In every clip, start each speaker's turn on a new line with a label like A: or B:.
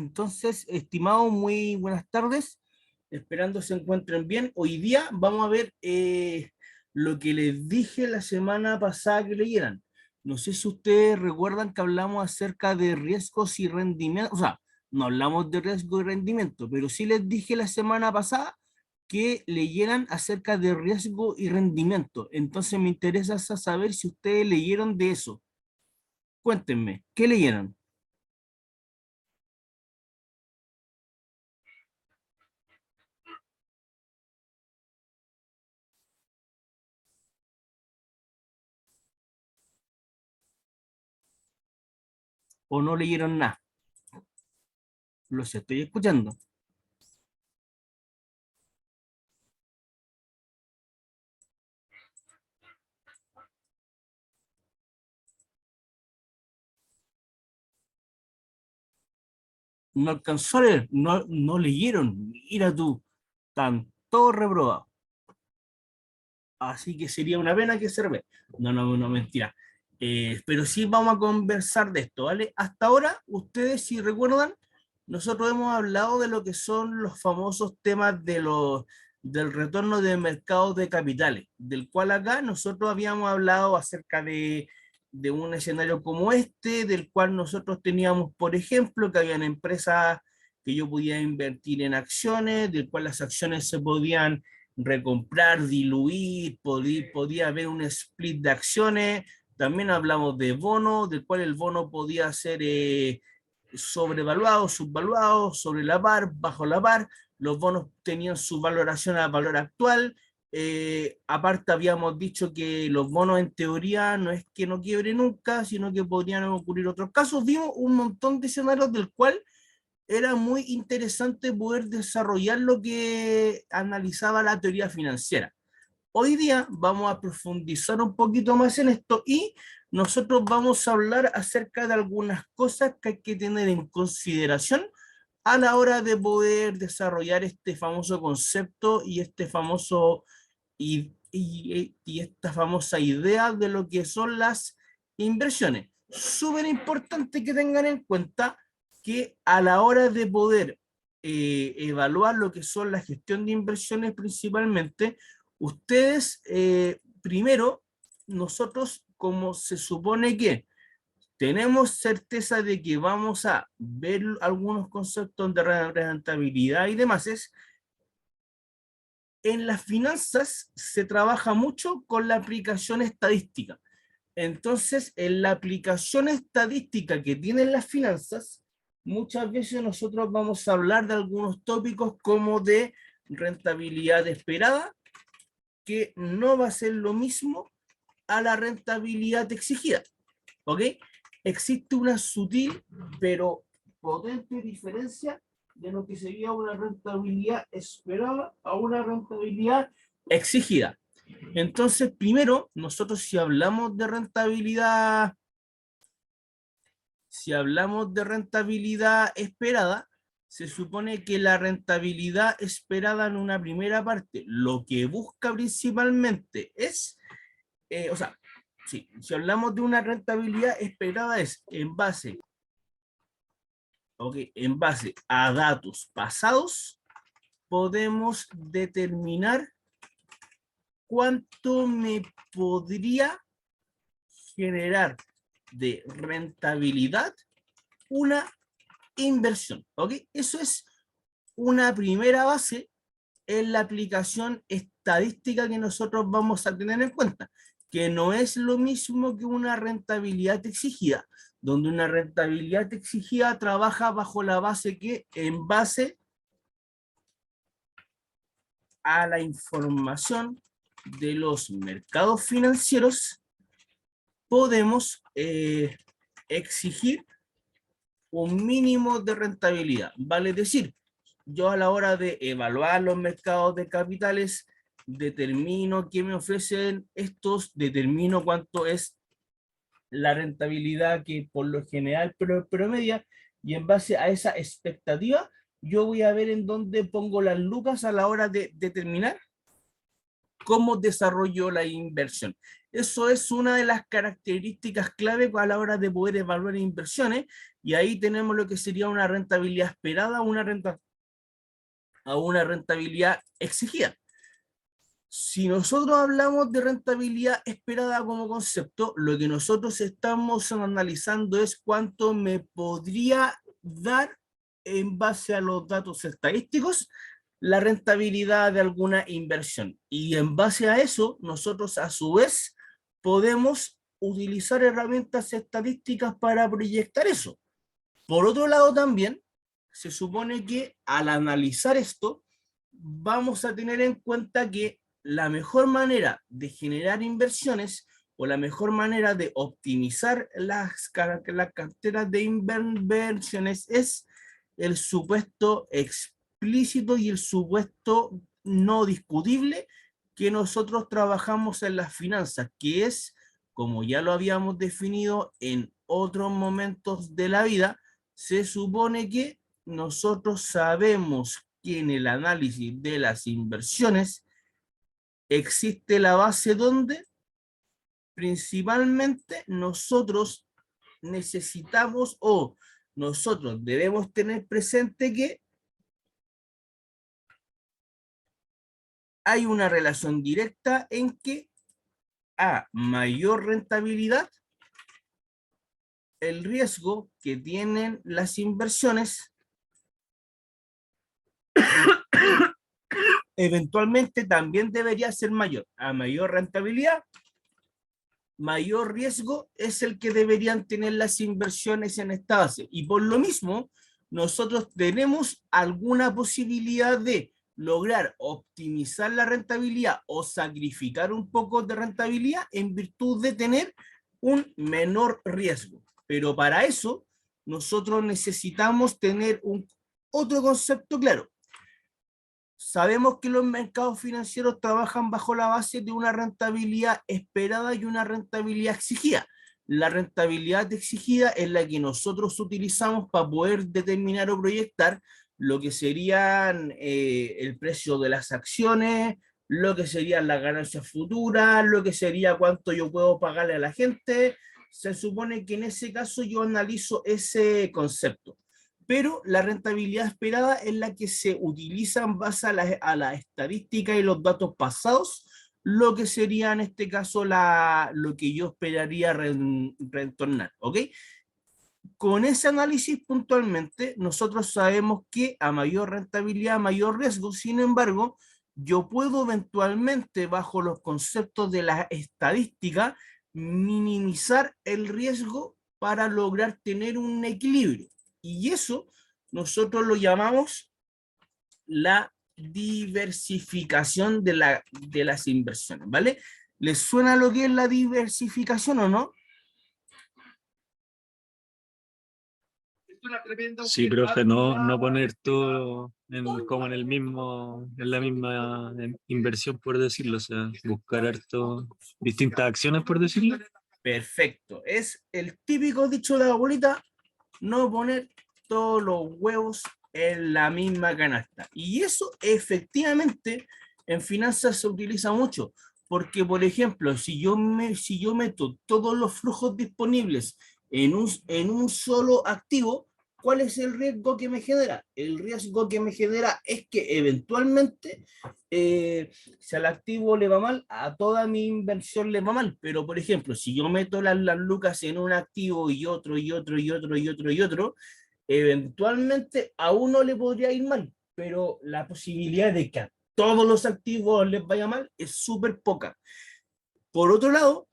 A: Entonces, estimados, muy buenas tardes. Esperando se encuentren bien. Hoy día vamos a ver lo que les dije la semana pasada que leyeran. No sé si ustedes recuerdan que hablamos acerca de riesgos y rendimiento. O sea, no hablamos de riesgo y rendimiento, pero sí les dije la semana pasada que leyeran acerca de riesgo y rendimiento. Entonces me interesa saber si ustedes leyeron de eso. Cuéntenme, ¿qué leyeron? ¿O no leyeron nada? Los estoy escuchando. No alcanzó a leer, no leyeron. Mira tú, están todos reprobados. Así que sería una pena que se repita. No, mentira. Pero sí vamos a conversar de esto, ¿vale? Hasta ahora, ustedes si recuerdan, nosotros hemos hablado de lo que son los famosos temas del retorno de mercados de capitales, del cual acá nosotros habíamos hablado acerca de un escenario como este, del cual nosotros teníamos, por ejemplo, que habían empresas que yo podía invertir en acciones, del cual las acciones se podían recomprar, diluir, podía haber un split de acciones. También hablamos de bono, del cual el bono podía ser sobrevaluado, subvaluado, sobre la par, bajo la par. Los bonos tenían su valoración al valor actual. Aparte habíamos dicho que los bonos en teoría no es que no quiebre nunca, sino que podrían ocurrir otros casos. Vimos un montón de escenarios del cual era muy interesante poder desarrollar lo que analizaba la teoría financiera. Hoy día vamos a profundizar un poquito más en esto y nosotros vamos a hablar acerca de algunas cosas que hay que tener en consideración a la hora de poder desarrollar este famoso concepto y este famoso y esta famosa idea de lo que son las inversiones. Súper importante que tengan en cuenta que a la hora de poder evaluar lo que son la gestión de inversiones principalmente, ustedes primero, nosotros como se supone que tenemos certeza de que vamos a ver algunos conceptos de rentabilidad y demás, en las finanzas se trabaja mucho con la aplicación estadística. Entonces, en la aplicación estadística que tienen las finanzas, muchas veces nosotros vamos a hablar de algunos tópicos como de rentabilidad esperada, que no va a ser lo mismo a la rentabilidad exigida. ¿Ok? Existe una sutil pero potente diferencia de lo que sería una rentabilidad esperada a una rentabilidad exigida. Entonces, primero, nosotros si hablamos de rentabilidad esperada, se supone que la rentabilidad esperada en una primera parte, lo que busca principalmente es, o sea, sí, si hablamos de una rentabilidad esperada es en base a datos pasados, podemos determinar cuánto me podría generar de rentabilidad una inversión. ¿Ok? Eso es una primera base en la aplicación estadística que nosotros vamos a tener en cuenta, que no es lo mismo que una rentabilidad exigida, donde una rentabilidad exigida trabaja bajo la base que en base a la información de los mercados financieros podemos exigir un mínimo de rentabilidad. Vale decir, yo a la hora de evaluar los mercados de capitales, determino qué me ofrecen estos, determino cuánto es la rentabilidad que por lo general promedia, y en base a esa expectativa, yo voy a ver en dónde pongo las lucas a la hora de determinar cómo desarrollo la inversión. Eso es una de las características clave a la hora de poder evaluar inversiones, y ahí tenemos lo que sería una rentabilidad esperada a una rentabilidad exigida. Si nosotros hablamos de rentabilidad esperada como concepto, lo que nosotros estamos analizando es cuánto me podría dar en base a los datos estadísticos la rentabilidad de alguna inversión. Y en base a eso, nosotros a su vez podemos utilizar herramientas estadísticas para proyectar eso. Por otro lado también, se supone que al analizar esto, vamos a tener en cuenta que la mejor manera de generar inversiones o la mejor manera de optimizar las carteras de inversiones es el supuesto explícito y el supuesto no discutible que nosotros trabajamos en las finanzas, que es, como ya lo habíamos definido en otros momentos de la vida, se supone que nosotros sabemos que en el análisis de las inversiones existe la base donde principalmente nosotros necesitamos o nosotros debemos tener presente que hay una relación directa en que a mayor rentabilidad, el riesgo que tienen las inversiones eventualmente también debería ser mayor. A mayor rentabilidad, mayor riesgo es el que deberían tener las inversiones en esta base. Y por lo mismo, nosotros tenemos alguna posibilidad de lograr optimizar la rentabilidad o sacrificar un poco de rentabilidad en virtud de tener un menor riesgo. Pero para eso, nosotros necesitamos tener otro concepto claro. Sabemos que los mercados financieros trabajan bajo la base de una rentabilidad esperada y una rentabilidad exigida. La rentabilidad exigida es la que nosotros utilizamos para poder determinar o proyectar lo que serían el precio de las acciones, lo que serían las ganancias futuras, lo que sería cuánto yo puedo pagarle a la gente. Se supone que en ese caso yo analizo ese concepto, pero la rentabilidad esperada es la que se utiliza en base a la estadística y los datos pasados, lo que sería en este caso lo que yo esperaría retornar, ¿ok? Con ese análisis puntualmente, nosotros sabemos que a mayor rentabilidad, mayor riesgo. Sin embargo, yo puedo eventualmente, bajo los conceptos de la estadística, minimizar el riesgo para lograr tener un equilibrio. Y eso nosotros lo llamamos la diversificación de las inversiones, ¿vale? ¿Les suena lo que es la diversificación o no?
B: Sí, profe, no poner todo como en la misma inversión, por decirlo, o sea, buscar harto distintas acciones, por decirlo.
A: Perfecto. Es el típico dicho de la abuelita, no poner todos los huevos en la misma canasta. Y eso efectivamente en finanzas se utiliza mucho, porque por ejemplo, si yo meto todos los flujos disponibles en un solo activo, ¿cuál es el riesgo que me genera? El riesgo que me genera es que eventualmente, si al activo le va mal, a toda mi inversión le va mal. Pero, por ejemplo, si yo meto las lucas en un activo y otro, y otro, y otro, y otro, y otro, eventualmente a uno le podría ir mal, pero la posibilidad de que a todos los activos les vaya mal es súper poca. Por otro lado,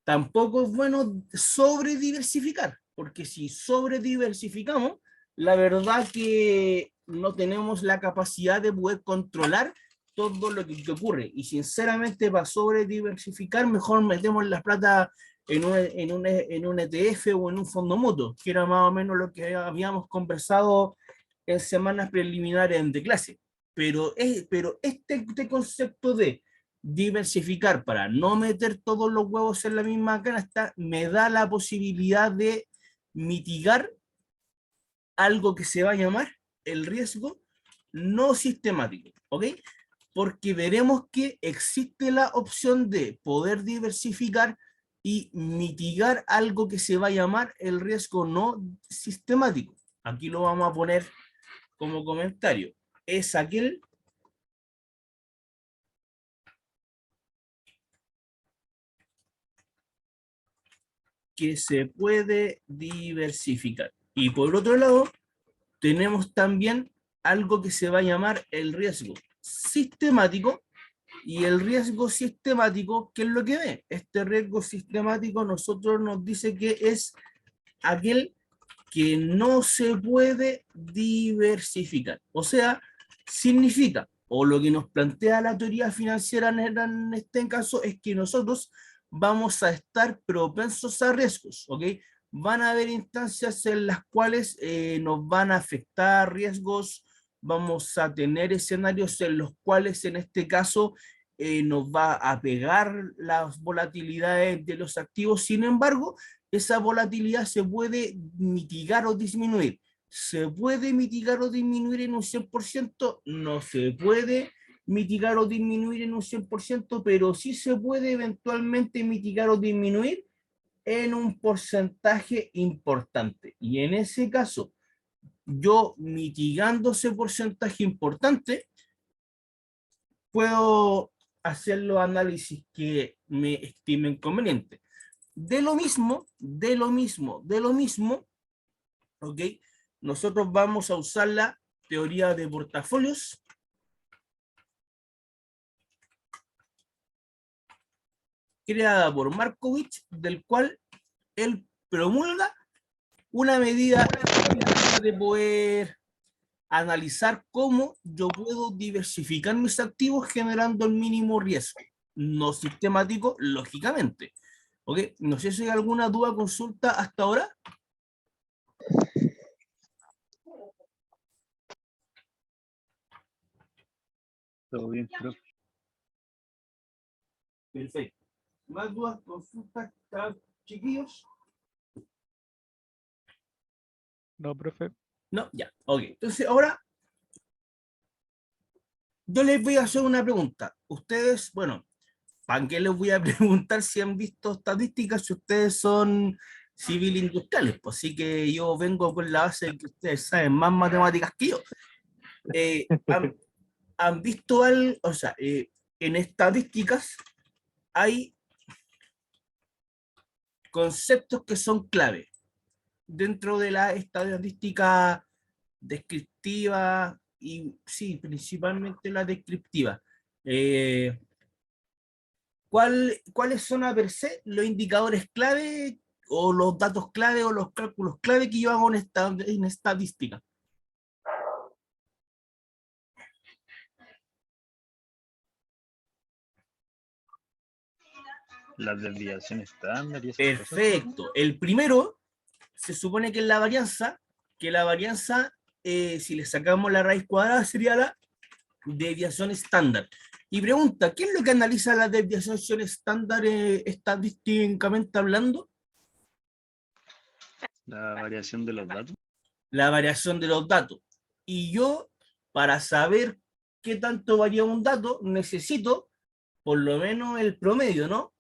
A: tampoco es bueno sobrediversificar, porque si sobrediversificamos, la verdad que no tenemos la capacidad de poder controlar todo lo que ocurre. Y sinceramente, para sobrediversificar, mejor metemos la plata en un ETF o en un fondo mutuo, que era más o menos lo que habíamos conversado en semanas preliminares de clase. Pero este concepto de diversificar para no meter todos los huevos en la misma canasta me da la posibilidad de mitigar algo que se va a llamar el riesgo no sistemático, ¿ok? porque veremos que existe la opción de poder diversificar y mitigar algo que se va a llamar el riesgo no sistemático. Aquí lo vamos a poner como comentario. Es aquel que se puede diversificar. Y por otro lado, tenemos también algo que se va a llamar el riesgo sistemático. Y el riesgo sistemático, ¿qué es lo que ve? Este riesgo sistemático nosotros nos dice que es aquel que no se puede diversificar. O sea, significa, o lo que nos plantea la teoría financiera en este caso, es que nosotros vamos a estar propensos a riesgos, ¿ok? Van a haber instancias en las cuales nos van a afectar riesgos, vamos a tener escenarios en los cuales en este caso nos va a pegar las volatilidades de los activos. Sin embargo, esa volatilidad se puede mitigar o disminuir. ¿Se puede mitigar o disminuir en un 100%? No se puede mitigar o disminuir en un 100%, pero sí se puede eventualmente mitigar o disminuir en un porcentaje importante. Y en ese caso, yo mitigando ese porcentaje importante, puedo hacer los análisis que me estimen conveniente. De lo mismo, ¿ok? Nosotros vamos a usar la teoría de portafolios, creada por Markovich, del cual él promulga una medida de poder analizar cómo yo puedo diversificar mis activos generando el mínimo riesgo, no sistemático, lógicamente. ¿Ok? No sé si hay alguna duda, consulta hasta ahora.
B: Todo bien, profe.
A: Perfecto. ¿Más dudas, consultas, chiquillos?
C: No, profe.
A: No, ya, ok. Entonces ahora yo les voy a hacer una pregunta. Ustedes, bueno, ¿para qué les voy a preguntar si han visto estadísticas si ustedes son civil industriales? Pues sí que yo vengo con la base de que ustedes saben más matemáticas que yo. ¿Han visto algo? O sea, en estadísticas hay conceptos que son clave dentro de la estadística descriptiva y sí, principalmente la descriptiva. ¿Cuáles son a per se los indicadores clave o los datos clave o los cálculos clave que yo hago en estadística?
B: Las desviaciones estándar y esas cosas.
A: Perfecto. El primero se supone que es la varianza, si le sacamos la raíz cuadrada sería la desviación estándar. Y pregunta, ¿qué es lo que analiza la desviación estándar estadísticamente hablando?
B: La variación de los datos.
A: La variación de los datos. Y yo, para saber qué tanto varía un dato, necesito por lo menos el promedio, ¿no?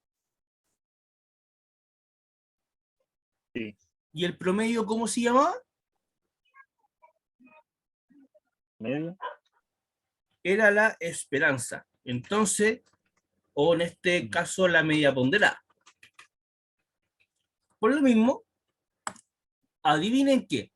B: Sí.
A: ¿Y el promedio cómo se llamaba?
B: Medio.
A: Era la esperanza. Entonces, o en este caso la media ponderada. Por lo mismo, adivinen qué,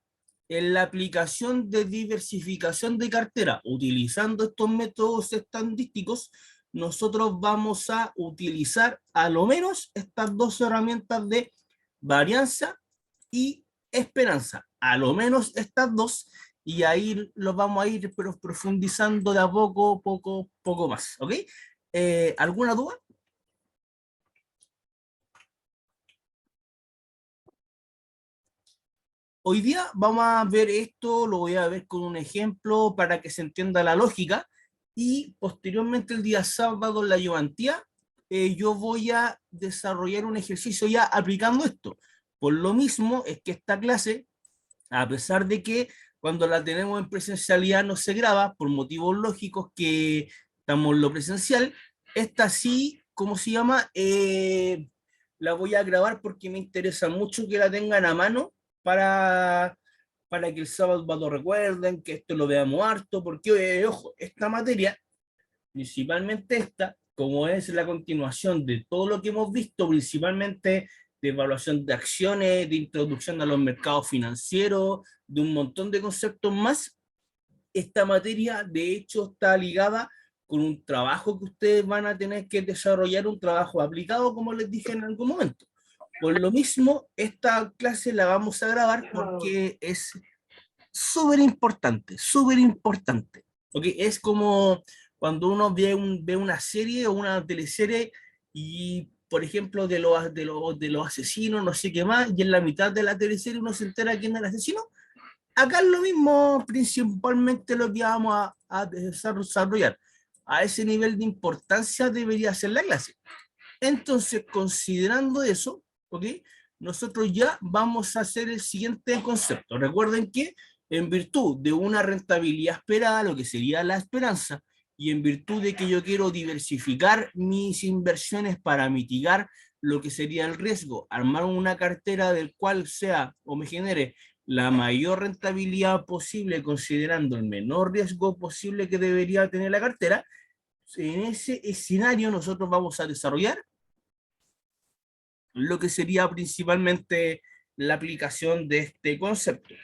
A: en la aplicación de diversificación de cartera, utilizando estos métodos estadísticos, nosotros vamos a utilizar a lo menos estas dos herramientas de varianza y esperanza, a lo menos estas dos, y ahí los vamos a ir profundizando de a poco más, ¿ok? ¿Alguna duda? Hoy día vamos a ver esto, lo voy a ver con un ejemplo para que se entienda la lógica y posteriormente el día sábado en la ayudantía yo voy a desarrollar un ejercicio ya aplicando esto. Por lo mismo es que esta clase, a pesar de que cuando la tenemos en presencialidad no se graba por motivos lógicos que estamos en lo presencial. Esta sí, ¿cómo se llama? La voy a grabar porque me interesa mucho que la tengan a mano para que el sábado lo recuerden, que esto lo veamos harto, porque, ojo, esta materia, principalmente esta, como es la continuación de todo lo que hemos visto, principalmente de evaluación de acciones, de introducción a los mercados financieros, de un montón de conceptos más, esta materia de hecho está ligada con un trabajo que ustedes van a tener que desarrollar, un trabajo aplicado, como les dije en algún momento. Por lo mismo, esta clase la vamos a grabar porque es súper importante, súper importante. ¿Okay? Es como cuando uno ve una serie o una teleserie y, por ejemplo, de los asesinos, no sé qué más, y en la mitad de la teleserie uno se entera quién es el asesino. Acá es lo mismo, principalmente lo que vamos a desarrollar. A ese nivel de importancia debería ser la clase. Entonces, considerando eso, ¿ok? Nosotros ya vamos a hacer el siguiente concepto. Recuerden que en virtud de una rentabilidad esperada, lo que sería la esperanza, y en virtud de que yo quiero diversificar mis inversiones para mitigar lo que sería el riesgo, armar una cartera del cual sea o me genere la mayor rentabilidad posible considerando el menor riesgo posible que debería tener la cartera, en ese escenario nosotros vamos a desarrollar lo que sería principalmente la aplicación de este concepto.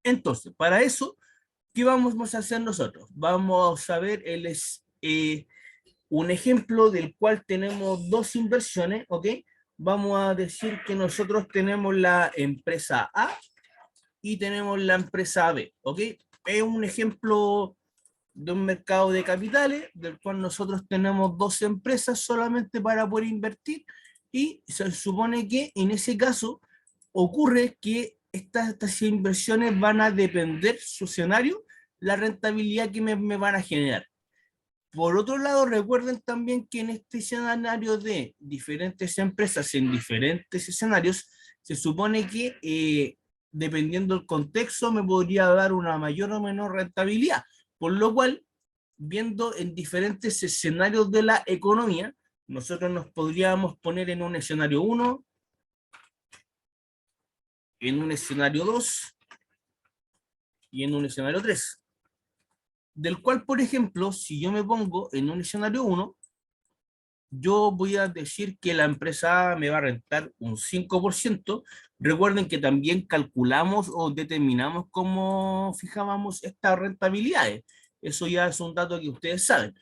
A: Entonces, para eso, ¿qué vamos a hacer nosotros? Vamos a ver un ejemplo del cual tenemos dos inversiones, ¿ok? Vamos a decir que nosotros tenemos la empresa A y tenemos la empresa B, ¿ok? Es un ejemplo de un mercado de capitales, del cual nosotros tenemos dos empresas solamente para poder invertir, y se supone que en ese caso ocurre que estas inversiones van a depender, su escenario, la rentabilidad que me van a generar. Por otro lado, recuerden también que en este escenario de diferentes empresas en diferentes escenarios, se supone que dependiendo del contexto me podría dar una mayor o menor rentabilidad, por lo cual, viendo en diferentes escenarios de la economía, nosotros nos podríamos poner en un escenario 1, en un escenario 2 y en un escenario 3. Del cual, por ejemplo, si yo me pongo en un escenario 1, yo voy a decir que la empresa me va a rentar un 5%. Recuerden que también calculamos o determinamos cómo fijábamos estas rentabilidades. Eso ya es un dato que ustedes saben.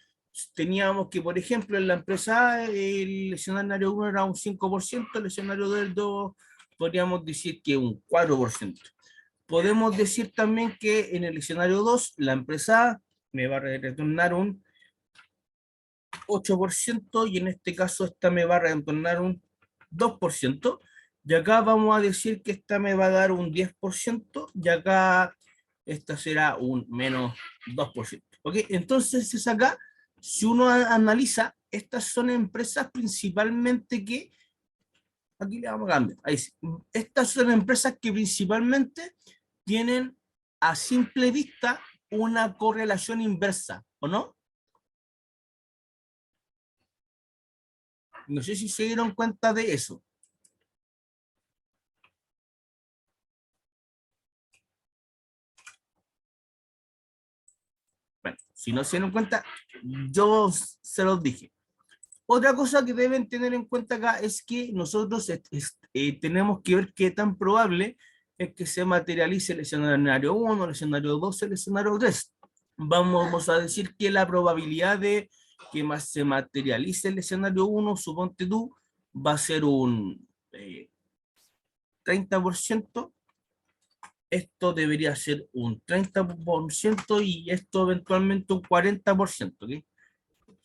A: Teníamos que, por ejemplo, en la empresa A, el escenario 1 era un 5%, el escenario del 2 podríamos decir que un 4%. Podemos decir también que en el escenario 2, la empresa A me va a retornar un 8% y en este caso esta me va a retornar un 2%, y acá vamos a decir que esta me va a dar un 10% y acá esta será un menos 2%. ¿Ok? Entonces es acá, si uno analiza, estas son empresas principalmente que, aquí le vamos a cambiar, ahí sí. Estas son empresas que principalmente tienen a simple vista una correlación inversa, ¿o no? No sé si se dieron cuenta de eso. Bueno, si no se dieron cuenta, yo se los dije. Otra cosa que deben tener en cuenta acá es que nosotros tenemos que ver qué tan probable es que se materialice el escenario 1, el escenario 2, el escenario 3. Vamos a decir que la probabilidad de que más se materialice el escenario 1, suponte tú, va a ser un 30%. Esto debería ser un 30% y esto eventualmente un 40%. ¿Okay?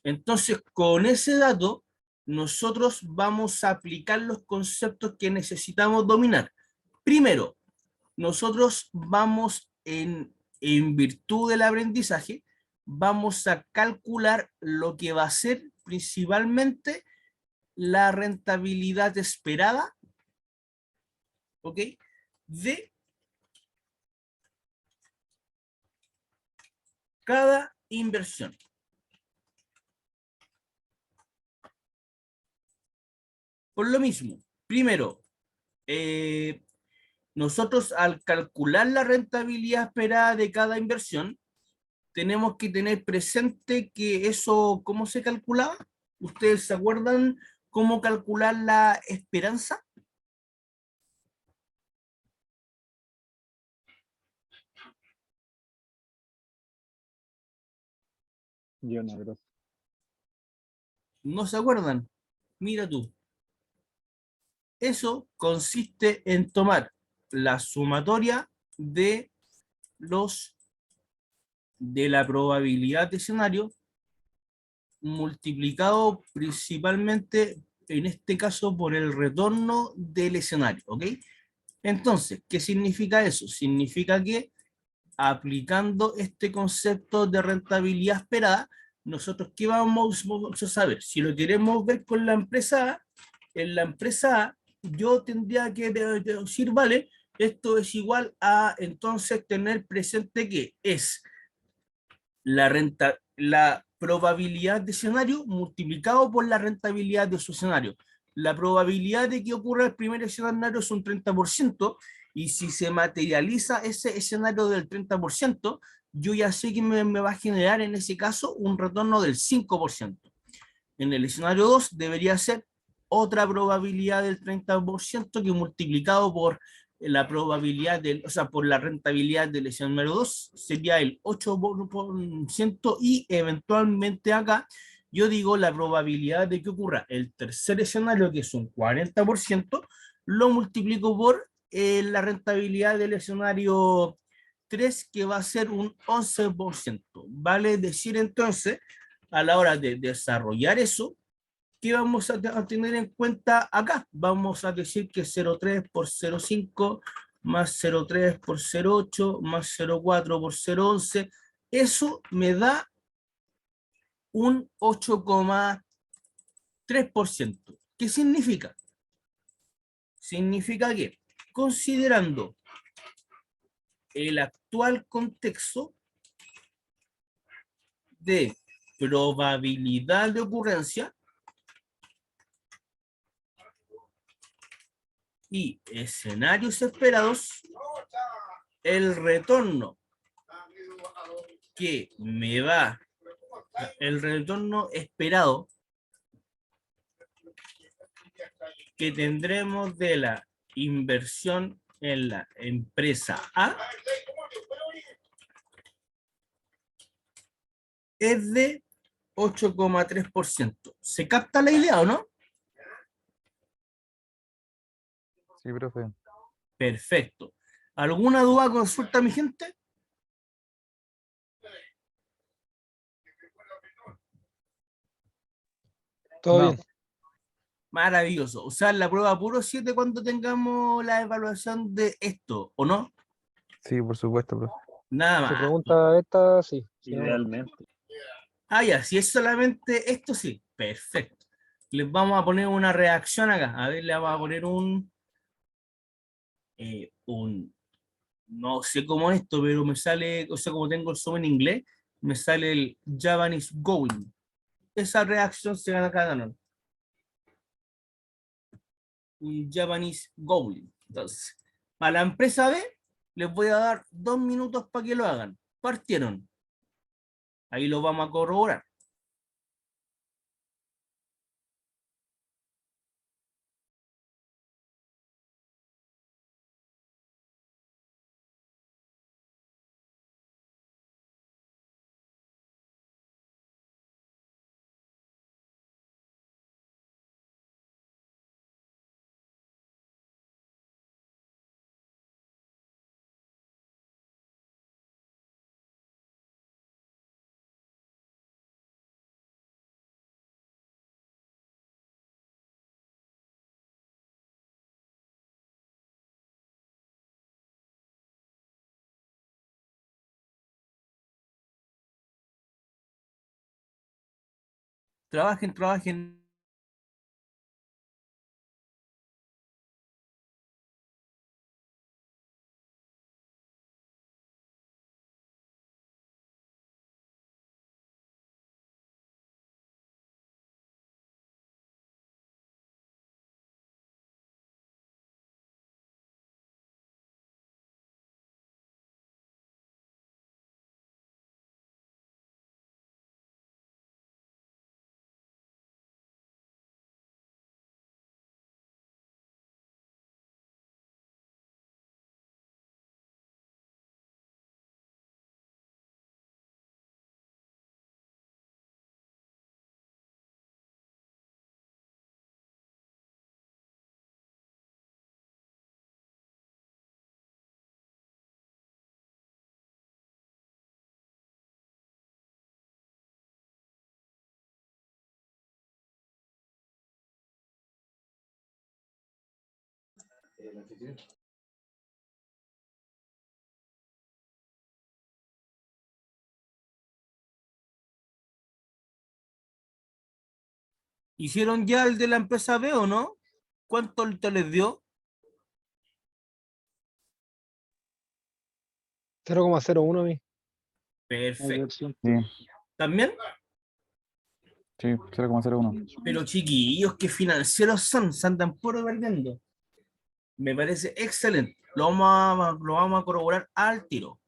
A: Entonces, con ese dato, nosotros vamos a aplicar los conceptos que necesitamos dominar. Primero, nosotros vamos en virtud del aprendizaje, vamos a calcular lo que va a ser principalmente la rentabilidad esperada, ¿ok? De cada inversión. Por lo mismo, primero, nosotros al calcular la rentabilidad esperada de cada inversión, tenemos que tener presente que eso, ¿cómo se calculaba? ¿Ustedes se acuerdan cómo calcular la esperanza?
B: Yo no, bro.
A: ¿No se acuerdan? Mira tú. Eso consiste en tomar la sumatoria de los de la probabilidad de escenario multiplicado principalmente en este caso por el retorno del escenario, ¿ok? Entonces, ¿qué significa eso? Significa que aplicando este concepto de rentabilidad esperada, nosotros qué vamos a saber. Si lo queremos ver con la empresa A, en la empresa A, yo tendría que decir, vale, esto es igual a entonces tener presente que es la probabilidad de escenario multiplicado por la rentabilidad de su escenario. La probabilidad de que ocurra el primer escenario es un 30%, y si se materializa ese escenario del 30%, yo ya sé que me va a generar en ese caso un retorno del 5%. En el escenario 2 debería ser otra probabilidad del 30% que multiplicado por la probabilidad, o sea, por la rentabilidad del escenario 2 sería el 8%, y eventualmente acá yo digo la probabilidad de que ocurra el tercer escenario, que es un 40%, lo multiplico por la rentabilidad del escenario 3, que va a ser un 11%. Vale decir entonces, a la hora de desarrollar eso, ¿qué vamos a tener en cuenta acá? Vamos a decir que 0,3 por 0,5 más 0,3 por 0,8 más 0,4 por 0,11, eso me da un 8,3%. ¿Qué significa? Significa que, considerando el actual contexto de probabilidad de ocurrencia y escenarios esperados, el retorno que me va, el retorno esperado que tendremos de la inversión en la empresa A es de 8,3%. ¿Se capta la idea o no?
C: Sí, profe.
A: Perfecto. ¿Alguna duda, consulta, mi gente?
C: Todo
A: No.
C: bien.
A: Maravilloso. Usar la prueba puro 7 cuando tengamos la evaluación de esto, ¿o no?
C: Sí, por supuesto, profe.
A: Nada
C: Se
A: más.
C: pregunta esta, sí. Si no, no.
B: Idealmente.
A: Ah, ya, si es solamente esto, sí. Perfecto. Les vamos a poner una reacción acá. A ver, le vamos a poner no sé cómo esto, pero me sale, o sea, como tengo el zoom en inglés, me sale el Japanese Going. Esa reacción se gana cada uno. Un Japanese Going. Entonces, a la empresa B les voy a dar 2 minutos para que lo hagan. Partieron. Ahí lo vamos a corroborar. Trabajen, trabajen. ¿Hicieron ya el de la empresa B o no? ¿Cuánto les dio?
C: 0,01 a mí.
A: Perfecto.
C: Sí,
A: ¿También?
C: sí, 0,01.
A: Pero chiquillos, qué financieros son, se andan puro perdiendo. Me parece excelente. Lo vamos a corroborar al tiro.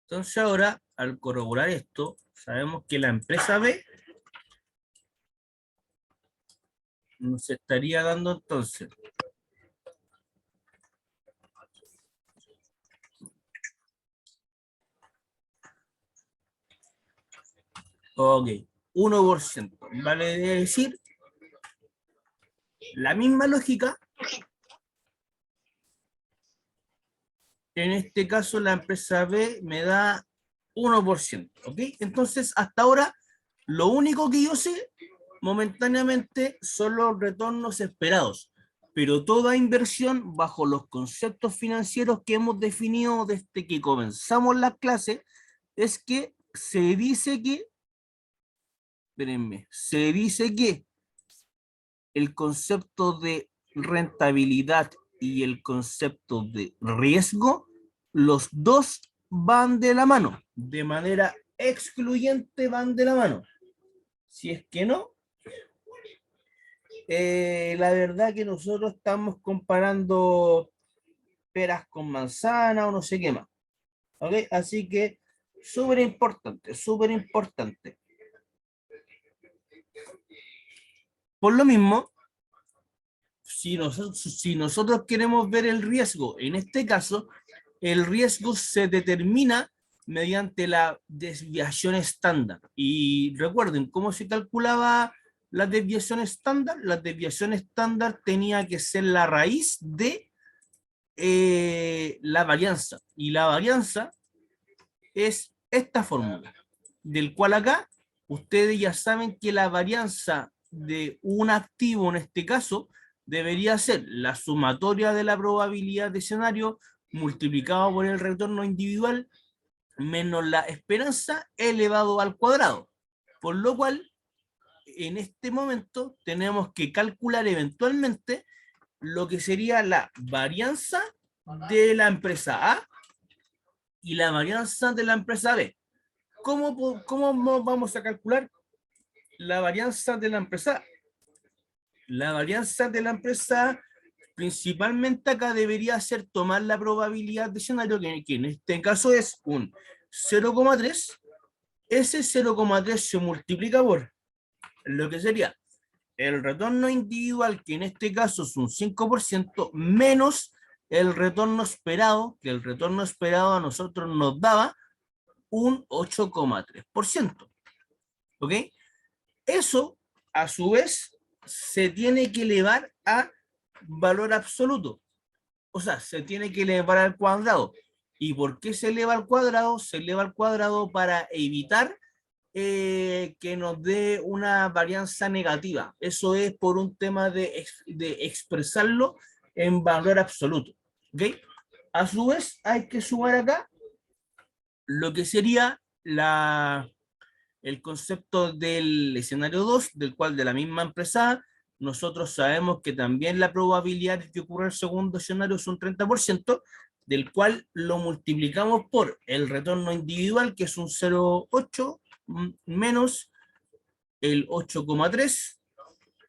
A: Entonces ahora, al corroborar esto, sabemos que la empresa B nos estaría dando entonces ok, 1%. Vale decir, la misma lógica, en este caso la empresa B me da 1%, ¿ok? Entonces, hasta ahora, lo único que yo sé momentáneamente son los retornos esperados, pero toda inversión bajo los conceptos financieros que hemos definido desde que comenzamos la clase es que se dice que, espérenme, se dice que el concepto de rentabilidad y el concepto de riesgo, los dos van de la mano, de manera excluyente van de la mano. Si es que no, la verdad que nosotros estamos comparando peras con manzana o no sé qué más. ¿Ok? Así que súper importante, súper importante. Por lo mismo, si nosotros queremos ver el riesgo, en este caso, el riesgo se determina mediante la desviación estándar. Y recuerden, ¿cómo se calculaba la desviación estándar? La desviación estándar tenía que ser la raíz de la varianza. Y la varianza es esta fórmula, del cual acá ustedes ya saben que la varianza de un activo, en este caso, debería ser la sumatoria de la probabilidad de escenario multiplicado por el retorno individual menos la esperanza elevado al cuadrado. Por lo cual, en este momento tenemos que calcular eventualmente lo que sería la varianza de la empresa A y la varianza de la empresa B. ¿Cómo vamos a calcular la varianza de la empresa A? La varianza de la empresa principalmente acá debería ser tomar la probabilidad de escenario, que en este caso es un 0,3. Ese 0,3 se multiplica por lo que sería el retorno individual, que en este caso es un 5%, menos el retorno esperado, que el retorno esperado a nosotros nos daba un 8,3%. ¿Ok? Eso, a su vez, se tiene que elevar a valor absoluto. O sea, se tiene que elevar al cuadrado. ¿Y por qué se eleva al cuadrado? Se eleva al cuadrado para evitar que nos dé una varianza negativa. Eso es por un tema de expresarlo en valor absoluto. ¿Ok? A su vez, hay que sumar acá lo que sería el concepto del escenario 2, del cual de la misma empresa, nosotros sabemos que también la probabilidad de que ocurra el segundo escenario es un 30%, del cual lo multiplicamos por el retorno individual, que es un 0,8 menos el 8,3,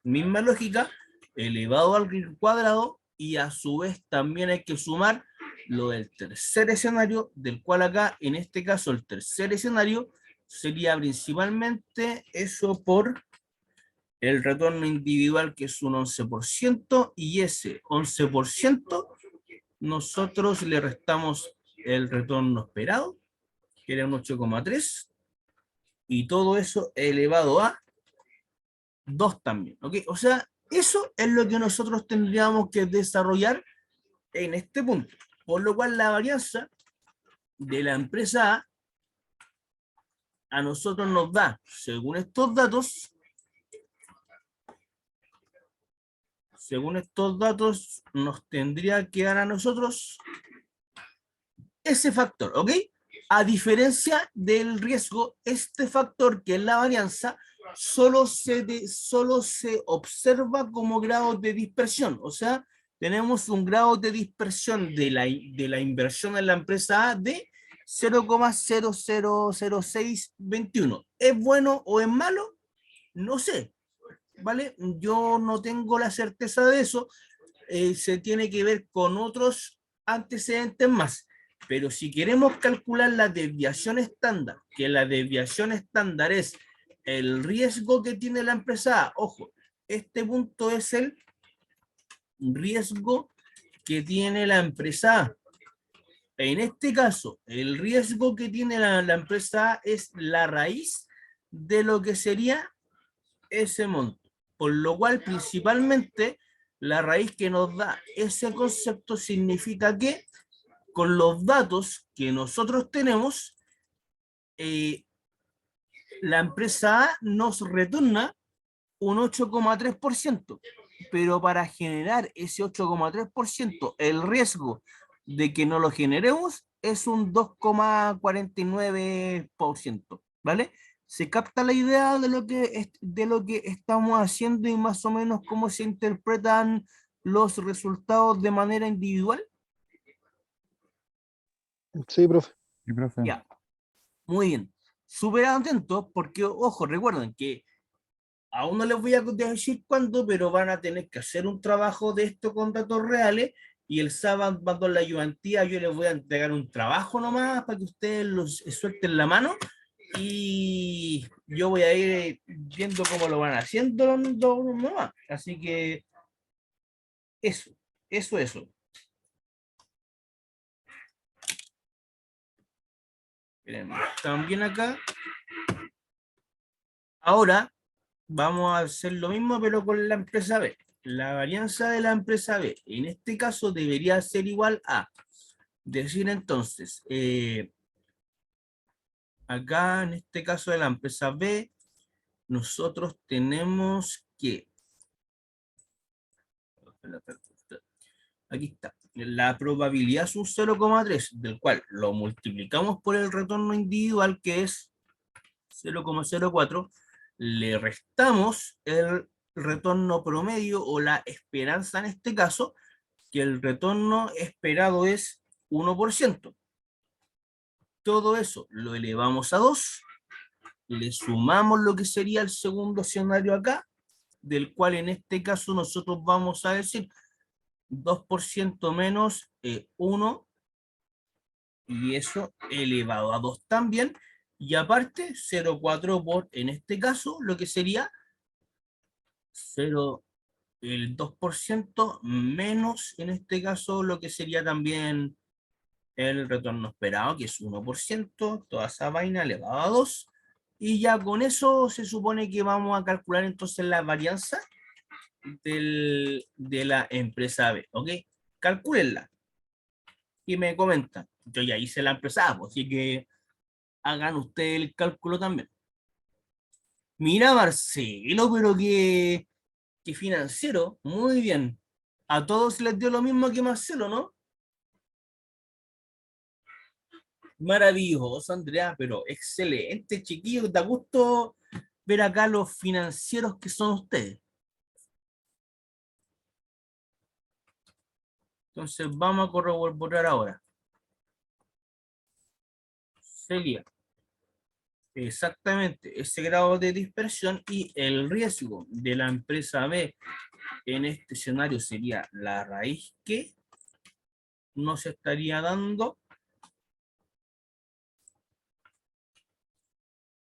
A: misma lógica, elevado al cuadrado, y a su vez también hay que sumar lo del tercer escenario, del cual acá, en este caso, el tercer escenario sería principalmente eso por el retorno individual, que es un 11%, y ese 11% nosotros le restamos el retorno esperado, que era un 8,3, y todo eso elevado a 2 también, ¿ok? O sea, eso es lo que nosotros tendríamos que desarrollar en este punto. Por lo cual la varianza de la empresa a nosotros nos da, según estos datos, nos tendría que dar a nosotros ese factor, ¿ok? A diferencia del riesgo, este factor que es la varianza, solo se observa como grado de dispersión, o sea, tenemos un grado de dispersión de la inversión en la empresa A de 0,000621. ¿Es bueno o es malo? No sé, ¿vale? Yo no tengo la certeza de eso, se tiene que ver con otros antecedentes más. Pero si queremos calcular la desviación estándar, que la desviación estándar es el riesgo que tiene la empresa A, ojo, este punto es el riesgo que tiene la empresa A. En este caso, el riesgo que tiene la empresa A es la raíz de lo que sería ese monto. Por lo cual, principalmente, la raíz que nos da ese concepto significa que con los datos que nosotros tenemos, la empresa A nos retorna un 8,3%, pero para generar ese 8,3%, el riesgo de que no lo generemos es un 2,49%, ¿vale? ¿Se capta la idea de lo que estamos haciendo y más o menos cómo se interpretan los resultados de manera individual?
C: Sí, profe. Sí, profe.
A: Ya, muy bien. Súper atentos porque, ojo, recuerden que aún no les voy a decir cuándo, pero van a tener que hacer un trabajo de esto con datos reales y el sábado, cuando la ayudantía, yo les voy a entregar un trabajo nomás para que ustedes los suelten la mano y yo voy a ir viendo cómo lo van haciendo nomás. Así que eso. Miren, también acá. Ahora vamos a hacer lo mismo, pero con la empresa B. La varianza de la empresa B, en este caso, debería ser igual a, decir entonces, acá en este caso de la empresa B, nosotros tenemos que, aquí está, la probabilidad es un 0,3, del cual lo multiplicamos por el retorno individual, que es 0,04, le restamos el retorno promedio o la esperanza en este caso, que el retorno esperado es 1%. Todo eso lo elevamos a 2, le sumamos lo que sería el segundo escenario acá, del cual en este caso nosotros vamos a decir 2% menos 1, y eso elevado a 2 también, y aparte 0,4 por, en este caso, lo que sería 0, el 2% menos, en este caso, lo que sería también el retorno esperado, que es 1%, toda esa vaina elevado a 2, y ya con eso se supone que vamos a calcular entonces la varianza de la empresa B, ¿ok? Calcúlenla y me comentan. Yo ya hice la empresa A, así que hagan ustedes el cálculo también. Mira, Marcelo, pero que financiero, muy bien. A todos les dio lo mismo que Marcelo, ¿no? Maravilloso, Andrea, pero excelente, chiquillo. Da gusto ver acá los financieros que son ustedes. Entonces vamos a corroborar ahora. Celia. Exactamente, ese grado de dispersión y el riesgo de la empresa B en este escenario sería la raíz que nos estaría dando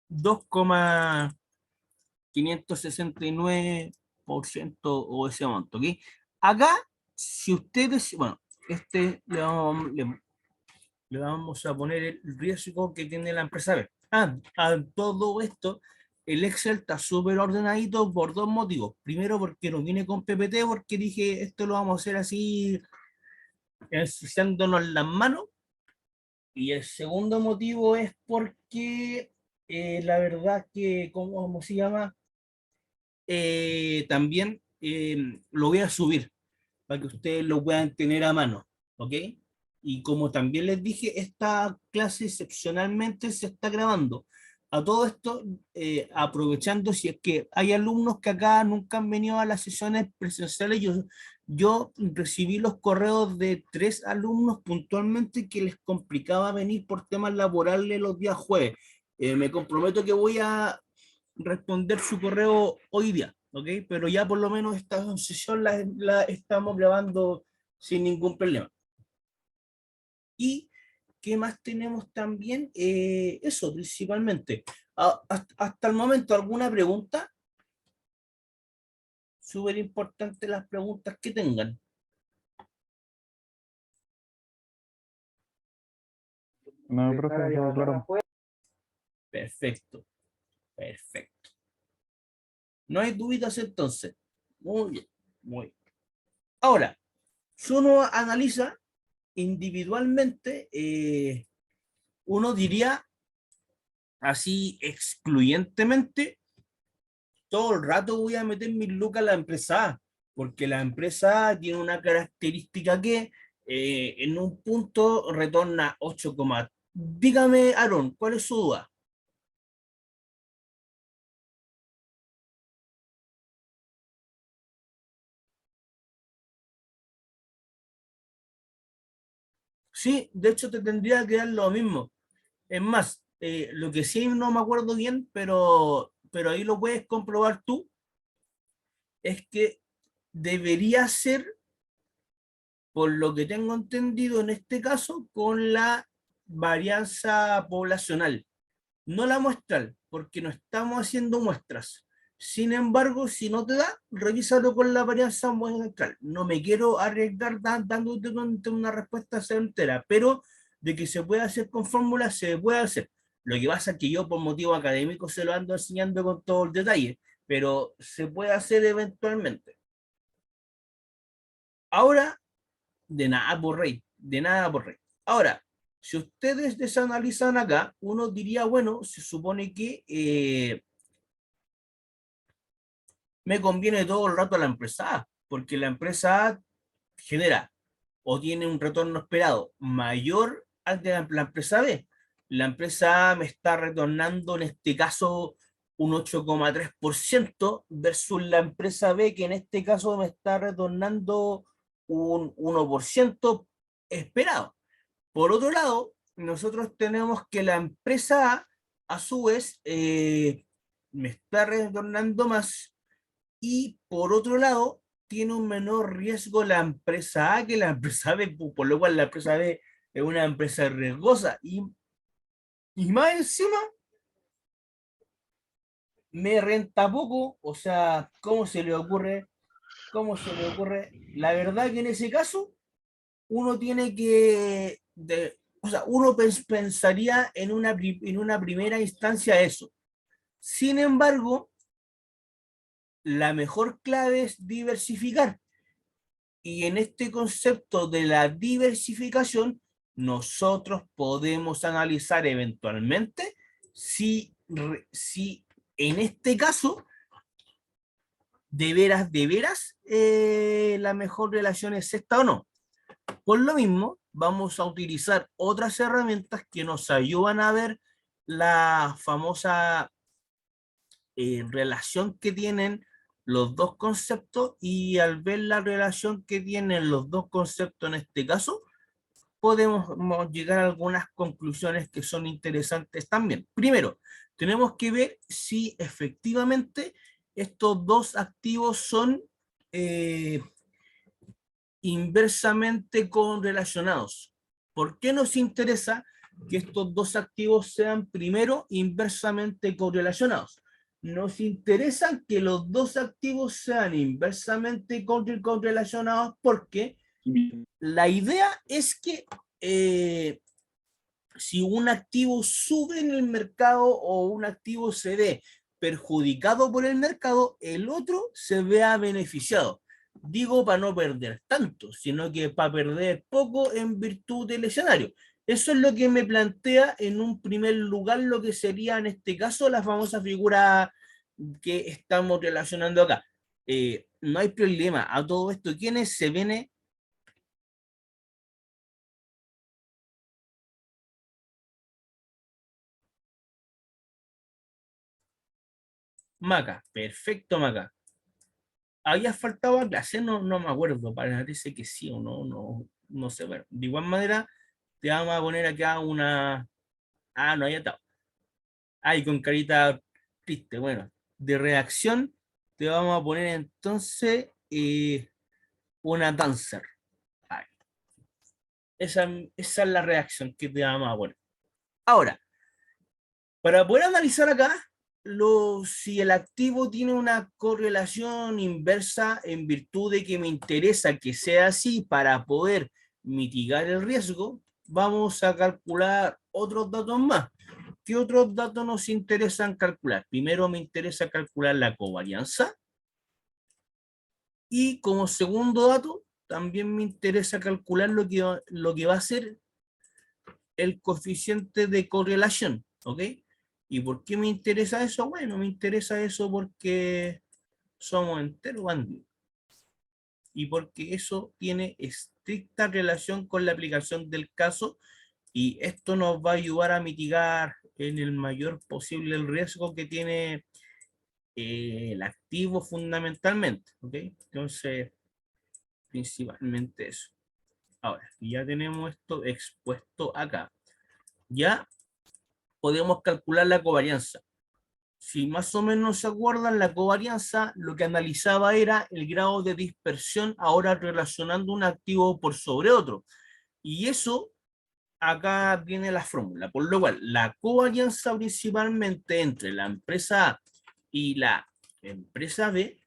A: 2,569% o ese monto, ¿ok? Acá, si ustedes, bueno, le vamos a poner el riesgo que tiene la empresa B. A todo esto, el Excel está súper ordenadito por dos motivos. Primero, porque no viene con PPT, porque dije, esto lo vamos a hacer así ensuciándonos las manos. Y el segundo motivo es porque la verdad que, ¿cómo se llama? También lo voy a subir para que ustedes lo puedan tener a mano, ¿ok? Y como también les dije, esta clase excepcionalmente se está grabando. A todo esto, aprovechando si es que hay alumnos que acá nunca han venido a las sesiones presenciales, yo recibí los correos de 3 alumnos puntualmente que les complicaba venir por temas laborales los días jueves. Me comprometo que voy a responder su correo hoy día, ¿ok? Pero ya por lo menos esta sesión la estamos grabando sin ningún problema. ¿Y qué más tenemos también? Eso, principalmente. Hasta el momento, ¿alguna pregunta? Súper importante las preguntas que tengan.
C: No, profe, todo claro.
A: Perfecto, perfecto. No hay dudas entonces. Muy bien, muy bien. Ahora, si uno analiza individualmente, uno diría así excluyentemente, todo el rato voy a meter mis lucas a la empresa A, porque la empresa A tiene una característica que en un punto retorna 8, dígame, Aaron, ¿cuál es su duda? Sí, de hecho te tendría que dar lo mismo. Es más, lo que sí no me acuerdo bien, pero ahí lo puedes comprobar tú, es que debería ser, por lo que tengo entendido en este caso, con la varianza poblacional, no la muestral, porque no estamos haciendo muestras. Sin embargo, si no te da, revísalo con la varianza muestral. No me quiero arriesgar dándote una respuesta entera, pero de que se puede hacer con fórmulas, se puede hacer. Lo que pasa es que yo por motivo académico se lo ando enseñando con todo el detalle, pero se puede hacer eventualmente. Ahora, de nada por rey, de nada por rey. Ahora, si ustedes desanalizan acá, uno diría, bueno, se supone que me conviene todo el rato a la empresa A, porque la empresa A genera o tiene un retorno esperado mayor al de la empresa B. La empresa A me está retornando en este caso un 8,3% versus la empresa B que en este caso me está retornando un 1% esperado. Por otro lado, nosotros tenemos que la empresa A su vez, me está retornando más y por otro lado, tiene un menor riesgo la empresa A que la empresa B, por lo cual la empresa B es una empresa riesgosa y más encima me renta poco, o sea, ¿cómo se le ocurre? ¿Cómo se le ocurre? La verdad que en ese caso uno tiene que, o sea, uno pensaría en una primera instancia eso. Sin embargo, la mejor clave es diversificar. Y en este concepto de la diversificación, nosotros podemos analizar eventualmente si en este caso, de veras, la mejor relación es esta o no. Por lo mismo, vamos a utilizar otras herramientas que nos ayudan a ver la famosa relación que tienen los dos conceptos, y al ver la relación que tienen los dos conceptos en este caso, podemos llegar a algunas conclusiones que son interesantes también. Primero, tenemos que ver si efectivamente estos dos activos son eh, inversamente correlacionados. ¿Por qué nos interesa que estos dos activos sean primero inversamente correlacionados? Nos interesa que los dos activos sean inversamente correlacionados porque la idea es que si un activo sube en el mercado o un activo se ve perjudicado por el mercado, el otro se vea beneficiado. Digo para no perder tanto, sino que para perder poco en virtud del escenario. Eso es lo que me plantea en un primer lugar lo que sería en este caso la famosa figura que estamos relacionando acá. No hay problema. A todo esto, ¿quiénes se viene? Maca, perfecto, Maca. ¿Había faltado a clase? No me acuerdo, parece que sí o no sé. Bueno, de igual manera, te vamos a poner acá una... Ah, no, ya está. Ay, con carita triste. Bueno, de reacción, te vamos a poner entonces una dancer. Ay, esa es la reacción que te vamos a poner. Ahora, para poder analizar acá, si el activo tiene una correlación inversa en virtud de que me interesa que sea así para poder mitigar el riesgo, vamos a calcular otros datos más. ¿Qué otros datos nos interesan calcular? Primero me interesa calcular la covarianza y como segundo dato también me interesa calcular lo que va a ser el coeficiente de correlación, ¿ok? ¿Y por qué me interesa eso? Bueno, me interesa eso porque somos enteros bandidos. Y porque eso tiene estricta relación con la aplicación del caso y esto nos va a ayudar a mitigar en el mayor posible el riesgo que tiene el activo fundamentalmente, ¿ok? Entonces, principalmente eso. Ahora, ya tenemos esto expuesto acá. Ya podemos calcular la covarianza. Si más o menos se acuerdan, la covarianza lo que analizaba era el grado de dispersión ahora relacionando un activo por sobre otro. Y eso, acá viene la fórmula, por lo cual la covarianza principalmente entre la empresa A y la empresa B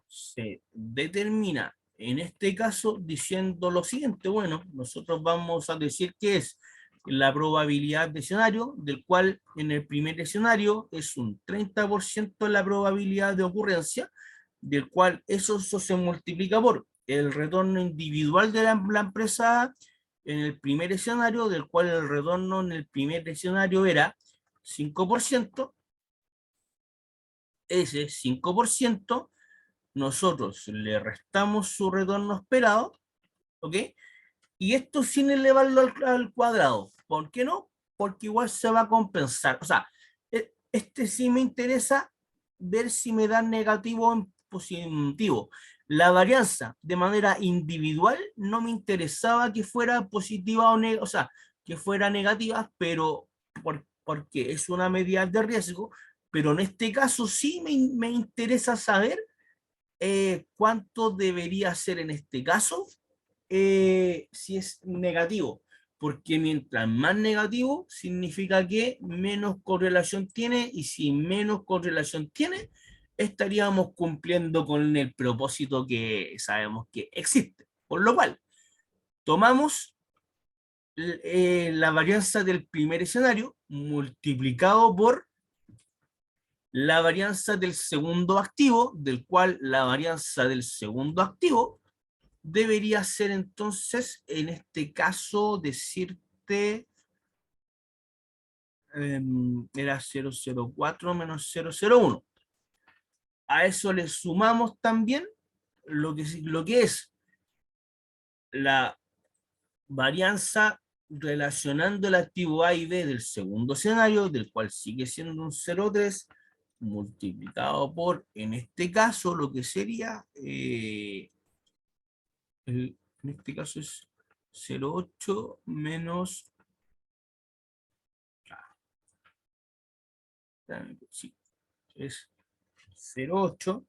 A: se determina en este caso diciendo lo siguiente, bueno, nosotros vamos a decir que es la probabilidad de escenario, del cual en el primer escenario es un 30% la probabilidad de ocurrencia, del cual eso se multiplica por el retorno individual de la empresa en el primer escenario, del cual el retorno en el primer escenario era 5%, ese 5% nosotros le restamos su retorno esperado, ¿ok? Y esto sin elevarlo al cuadrado. ¿Por qué no? Porque igual se va a compensar. O sea, este sí me interesa ver si me da negativo o positivo. La varianza de manera individual no me interesaba que fuera positiva o sea, que fuera negativa, pero porque es una medida de riesgo, pero en este caso sí me interesa saber cuánto debería ser en este caso si es negativo, porque mientras más negativo significa que menos correlación tiene y si menos correlación tiene, estaríamos cumpliendo con el propósito que sabemos que existe. Por lo cual, tomamos la varianza del primer escenario multiplicado por la varianza del segundo activo, del cual la varianza del segundo activo debería ser entonces, en este caso, decirte, era 0,04 menos 0,01. A eso le sumamos también lo que es la varianza relacionando el activo A y B del segundo escenario, del cual sigue siendo un 0,3, multiplicado por, en este caso, lo que sería, en este caso es 0,8 menos, sí, es 0,8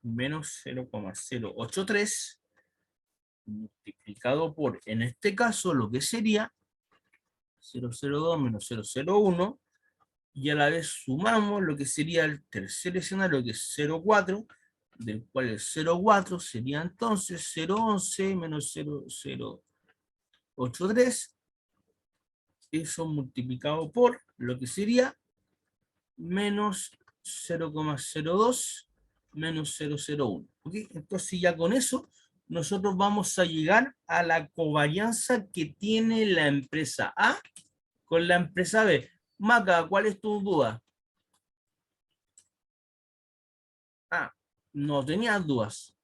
A: menos 0,083 multiplicado por, en este caso, lo que sería 0,02 menos 0,01 y a la vez sumamos lo que sería el tercer escenario, que es 0,4, del cual el 0,4 sería entonces 0,11 menos 0,083, eso multiplicado por lo que sería menos 0,02 menos 0,01, ¿Ok? Entonces ya con eso nosotros vamos a llegar a la covarianza que tiene la empresa A con la empresa B. Maca, ¿cuál es tu duda? Ah, no tenías dudas.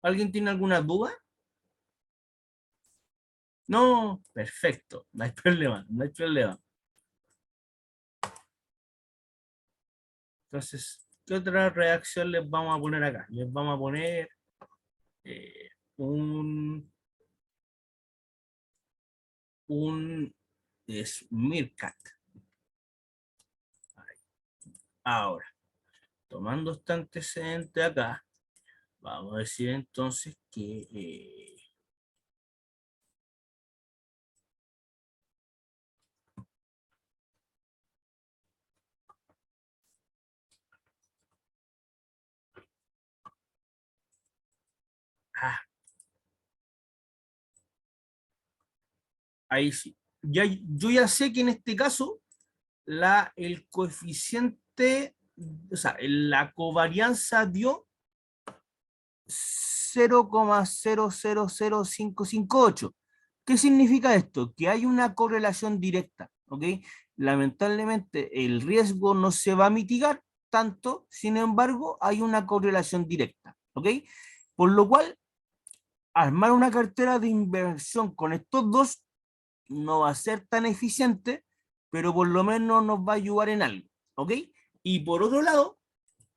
A: ¿Alguien tiene alguna duda? No, perfecto, no hay problema, no hay problema. Entonces, ¿qué otra reacción les vamos a poner acá? Les vamos a poner un Smirkat. Ahora, tomando este antecedente acá, vamos a decir entonces que ahí sí. Yo ya sé que en este caso el coeficiente, o sea, la covarianza dio 0,000558. ¿Qué significa esto? Que hay una correlación directa, ¿ok? Lamentablemente el riesgo no se va a mitigar tanto, sin embargo, hay una correlación directa, ¿ok? Por lo cual, armar una cartera de inversión con estos dos no va a ser tan eficiente, pero por lo menos nos va a ayudar en algo, ¿ok? Y por otro lado,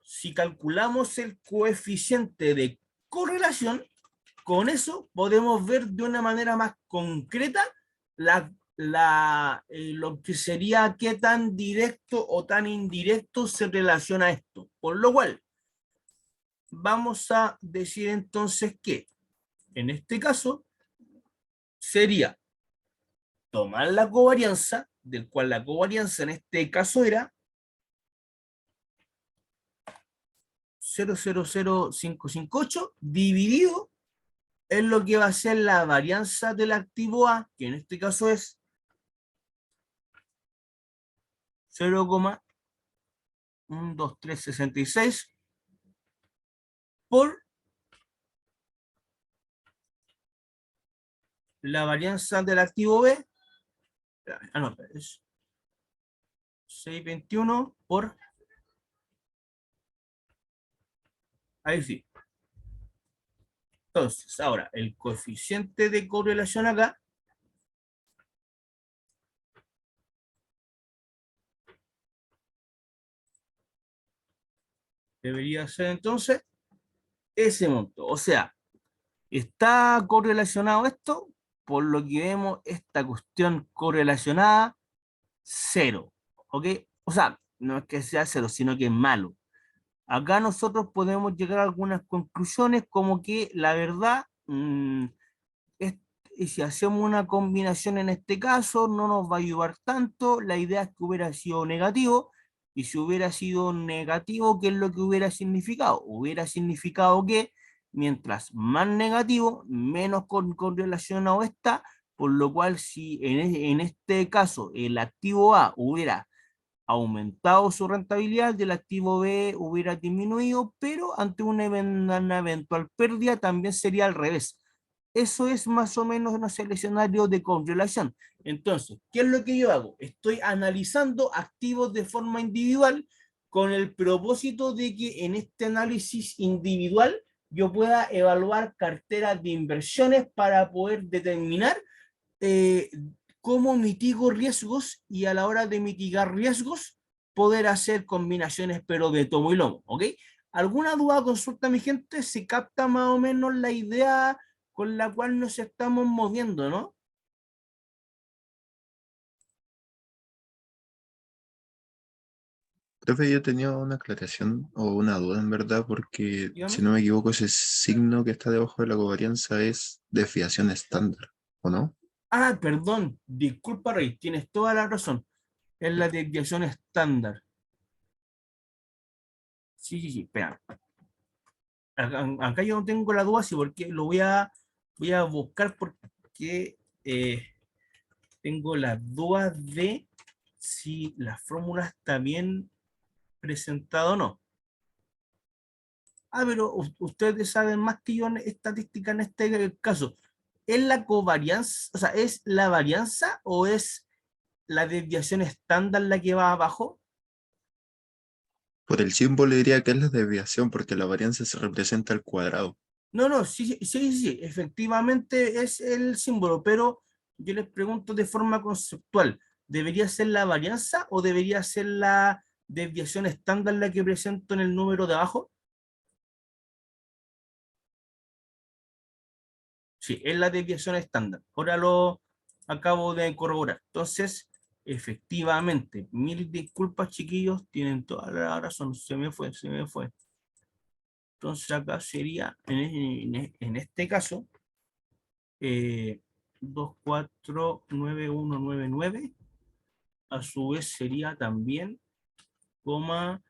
A: si calculamos el coeficiente de correlación, con eso podemos ver de una manera más concreta lo que sería qué tan directo o tan indirecto se relaciona esto. Por lo cual, vamos a decir entonces que en este caso sería tomar la covarianza, del cual la covarianza en este caso era 0,00558 dividido en lo que va a ser la varianza del activo A, que en este caso es 0,12366 por la varianza del activo B, no, es 621 por, ahí sí. Entonces, ahora, el coeficiente de correlación acá debería ser entonces ese monto. O sea, está correlacionado esto, por lo que vemos esta cuestión correlacionada, 0. ¿Ok? O sea, no es que sea 0, sino que es malo. Acá nosotros podemos llegar a algunas conclusiones como que la verdad, si hacemos una combinación en este caso, no nos va a ayudar tanto. La idea es que hubiera sido negativo, y si hubiera sido negativo, ¿qué es lo que hubiera significado? Hubiera significado que mientras más negativo, menos correlacionado está, por lo cual si en este caso el activo A hubiera aumentado su rentabilidad, del activo B hubiera disminuido, pero ante una eventual pérdida también sería al revés. Eso es más o menos un escenario de correlación. Entonces, ¿qué es lo que yo hago? Estoy analizando activos de forma individual con el propósito de que en este análisis individual yo pueda evaluar carteras de inversiones para poder determinar eh, cómo mitigo riesgos, y a la hora de mitigar riesgos poder hacer combinaciones pero de tomo y lomo, ¿ok? ¿Alguna duda, consulta mi gente? ¿Se capta más o menos la idea con la cual nos estamos moviendo, no?
D: Profe, yo tenía una aclaración o una duda en verdad, porque
A: Dígame.
D: si no me equivoco, ese signo que está debajo de la covarianza es desviación estándar, ¿o no?
A: Ah, perdón, disculpa Rey, tienes toda la razón. Es la desviación estándar. Sí, sí, sí, espera. Acá yo no tengo la duda, sí, porque voy a buscar porque tengo las dudas de si la fórmula está bien presentado o no. Ah, pero ustedes saben más que yo en estadística en este caso. ¿Es la covarianza, o sea, es la varianza o es la desviación estándar la que va abajo?
D: Por el símbolo diría que es la desviación, porque la varianza se representa al cuadrado.
A: No, no, sí, sí, sí, sí, efectivamente es el símbolo, pero yo les pregunto de forma conceptual, ¿debería ser la varianza o debería ser la desviación estándar la que presento en el número de abajo? Sí, es la desviación estándar. Ahora lo acabo de corroborar. Entonces, efectivamente, mil disculpas, chiquillos, tienen toda la razón. Se me fue, se me fue. Entonces, acá sería, en este caso, 249199, a su vez sería también, coma,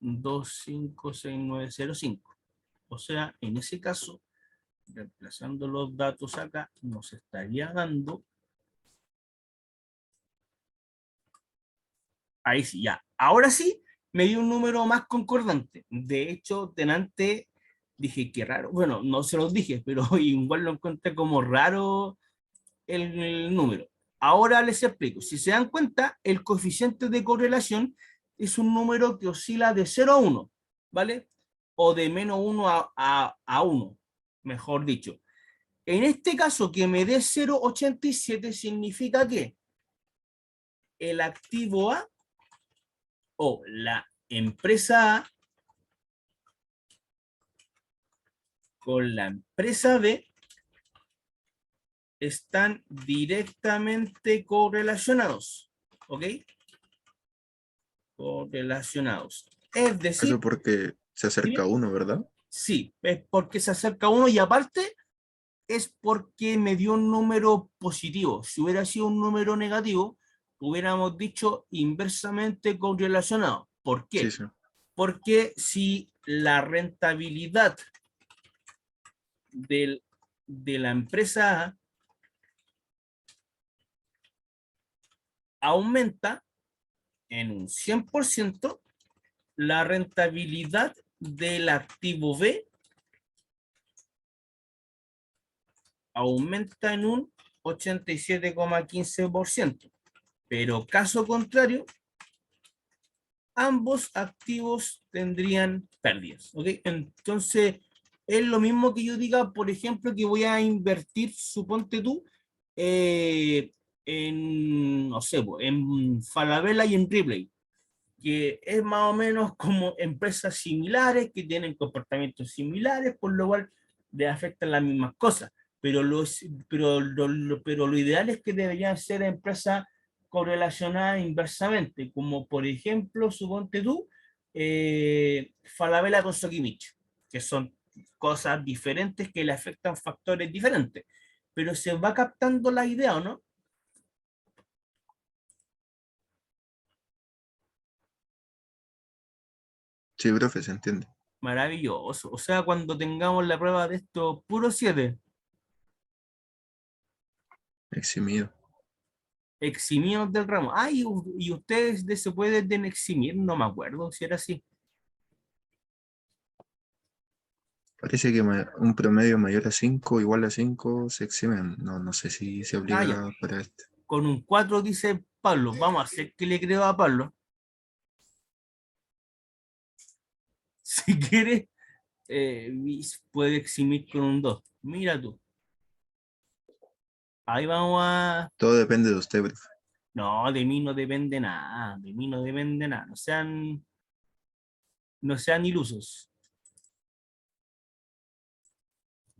A: 025695. O sea, en ese caso, reemplazando los datos acá, nos estaría dando, ahí sí, ya, ahora sí, me dio un número más concordante. De hecho, delante dije, qué raro, bueno, no se los dije, pero igual lo encontré como raro el número. Ahora les explico, si se dan cuenta, el coeficiente de correlación es un número que oscila de 0 a 1, ¿vale? O de menos 1 a 1, mejor dicho. En este caso, que me dé 0,87 significa que el activo A o la empresa A con la empresa B están directamente correlacionados, ¿ok? Correlacionados. Es
D: Eso
A: decir,
D: porque se acerca a uno, ¿verdad?
A: sí, es porque se acerca uno y aparte es porque me dio un número positivo. Si hubiera sido un número negativo, hubiéramos dicho inversamente correlacionado. ¿Por
D: Sí,
A: qué?
D: sí.
A: Porque si la rentabilidad de la empresa A aumenta en un 100%, la rentabilidad del activo B aumenta en un 87,15%. Pero caso contrario, ambos activos tendrían pérdidas. ¿Ok? Entonces, es lo mismo que yo diga, por ejemplo, que voy a invertir, suponte tú, en, no sé, en Falabella y en Ripley, que es más o menos como empresas similares, que tienen comportamientos similares, por lo cual le afectan las mismas cosas. Pero lo ideal es que deberían ser empresas correlacionadas inversamente, como por ejemplo, suponte tú, Falabella con Sokimich, que son cosas diferentes que le afectan factores diferentes. Pero se va captando la idea, ¿o no?
D: Sí, profe, se entiende.
A: Maravilloso. O sea, cuando tengamos la prueba de estos puros 7,
D: Eximido.
A: eximidos del ramo. Ah, y ustedes se pueden eximir, no me acuerdo si era así.
D: Parece que un promedio mayor a 5 igual a 5 se eximen. No, no sé si se
A: Ah, ya.
D: aplica para este.
A: Con un 4 dice Pablo. Vamos a hacer que le creo a Pablo. Si quiere, puede eximir con un 2. Mira tú. Ahí vamos a...
D: Todo depende de usted, profe.
A: No, de mí no depende nada. De mí no depende nada. No sean ilusos.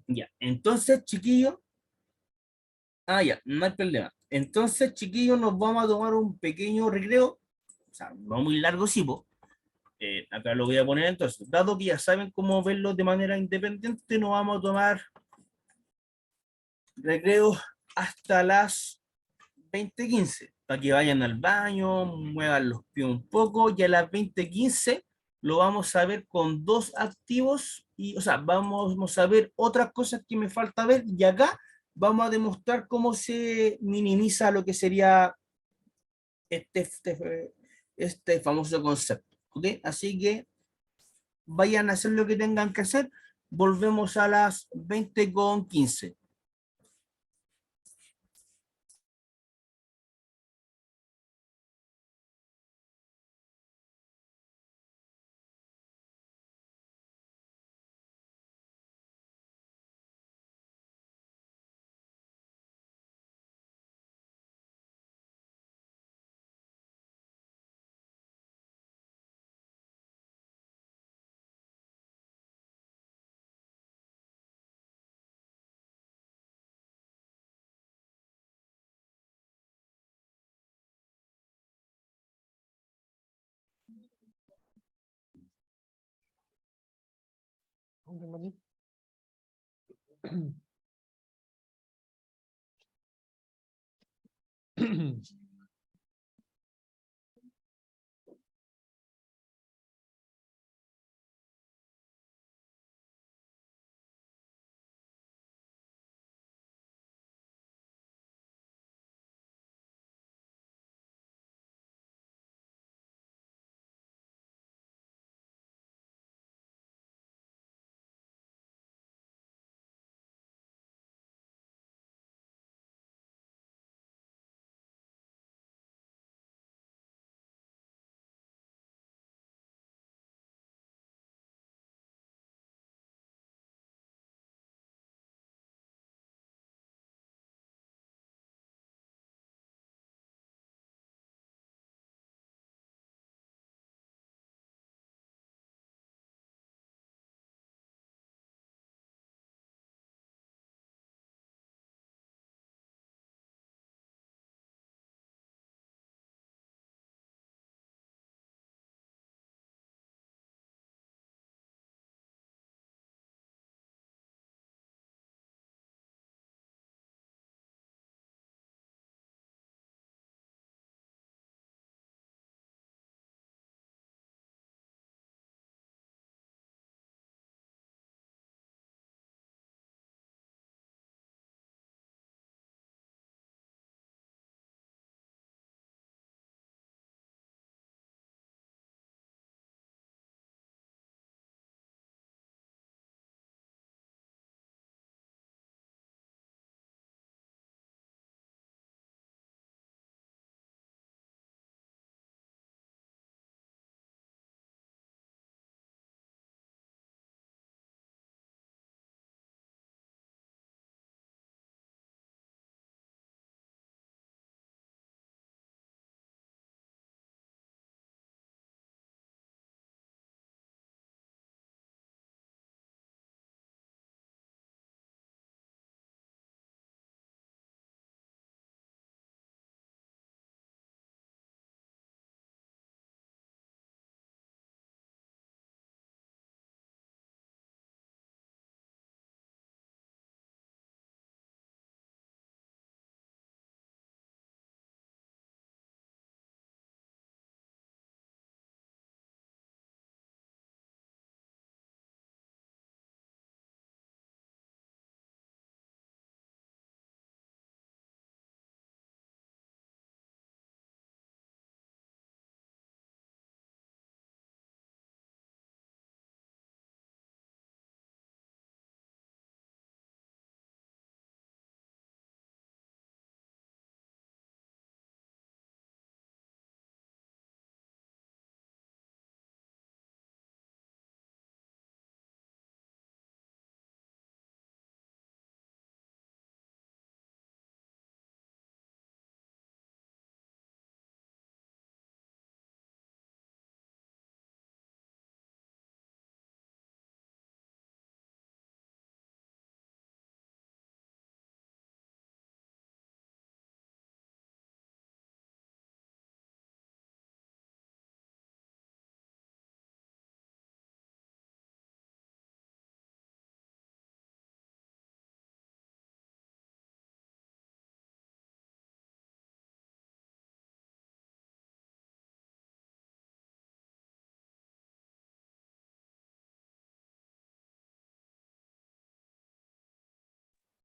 A: Ya. Entonces, chiquillos. Ah, ya, no hay problema. Entonces, chiquillos, nos vamos a tomar un pequeño recreo. O sea, no muy largo, sí, po. Acá lo voy a poner entonces. Dado que ya saben cómo verlo de manera independiente, nos vamos a tomar recreo hasta las 20:15, para que vayan al baño, muevan los pies un poco, y a las 20:15 lo vamos a ver con dos activos, y, o sea, vamos a ver otras cosas que me falta ver, y acá vamos a demostrar cómo se minimiza lo que sería este famoso concepto. ¿Ok? Así que vayan a hacer lo que tengan que hacer. Volvemos a las 20:15.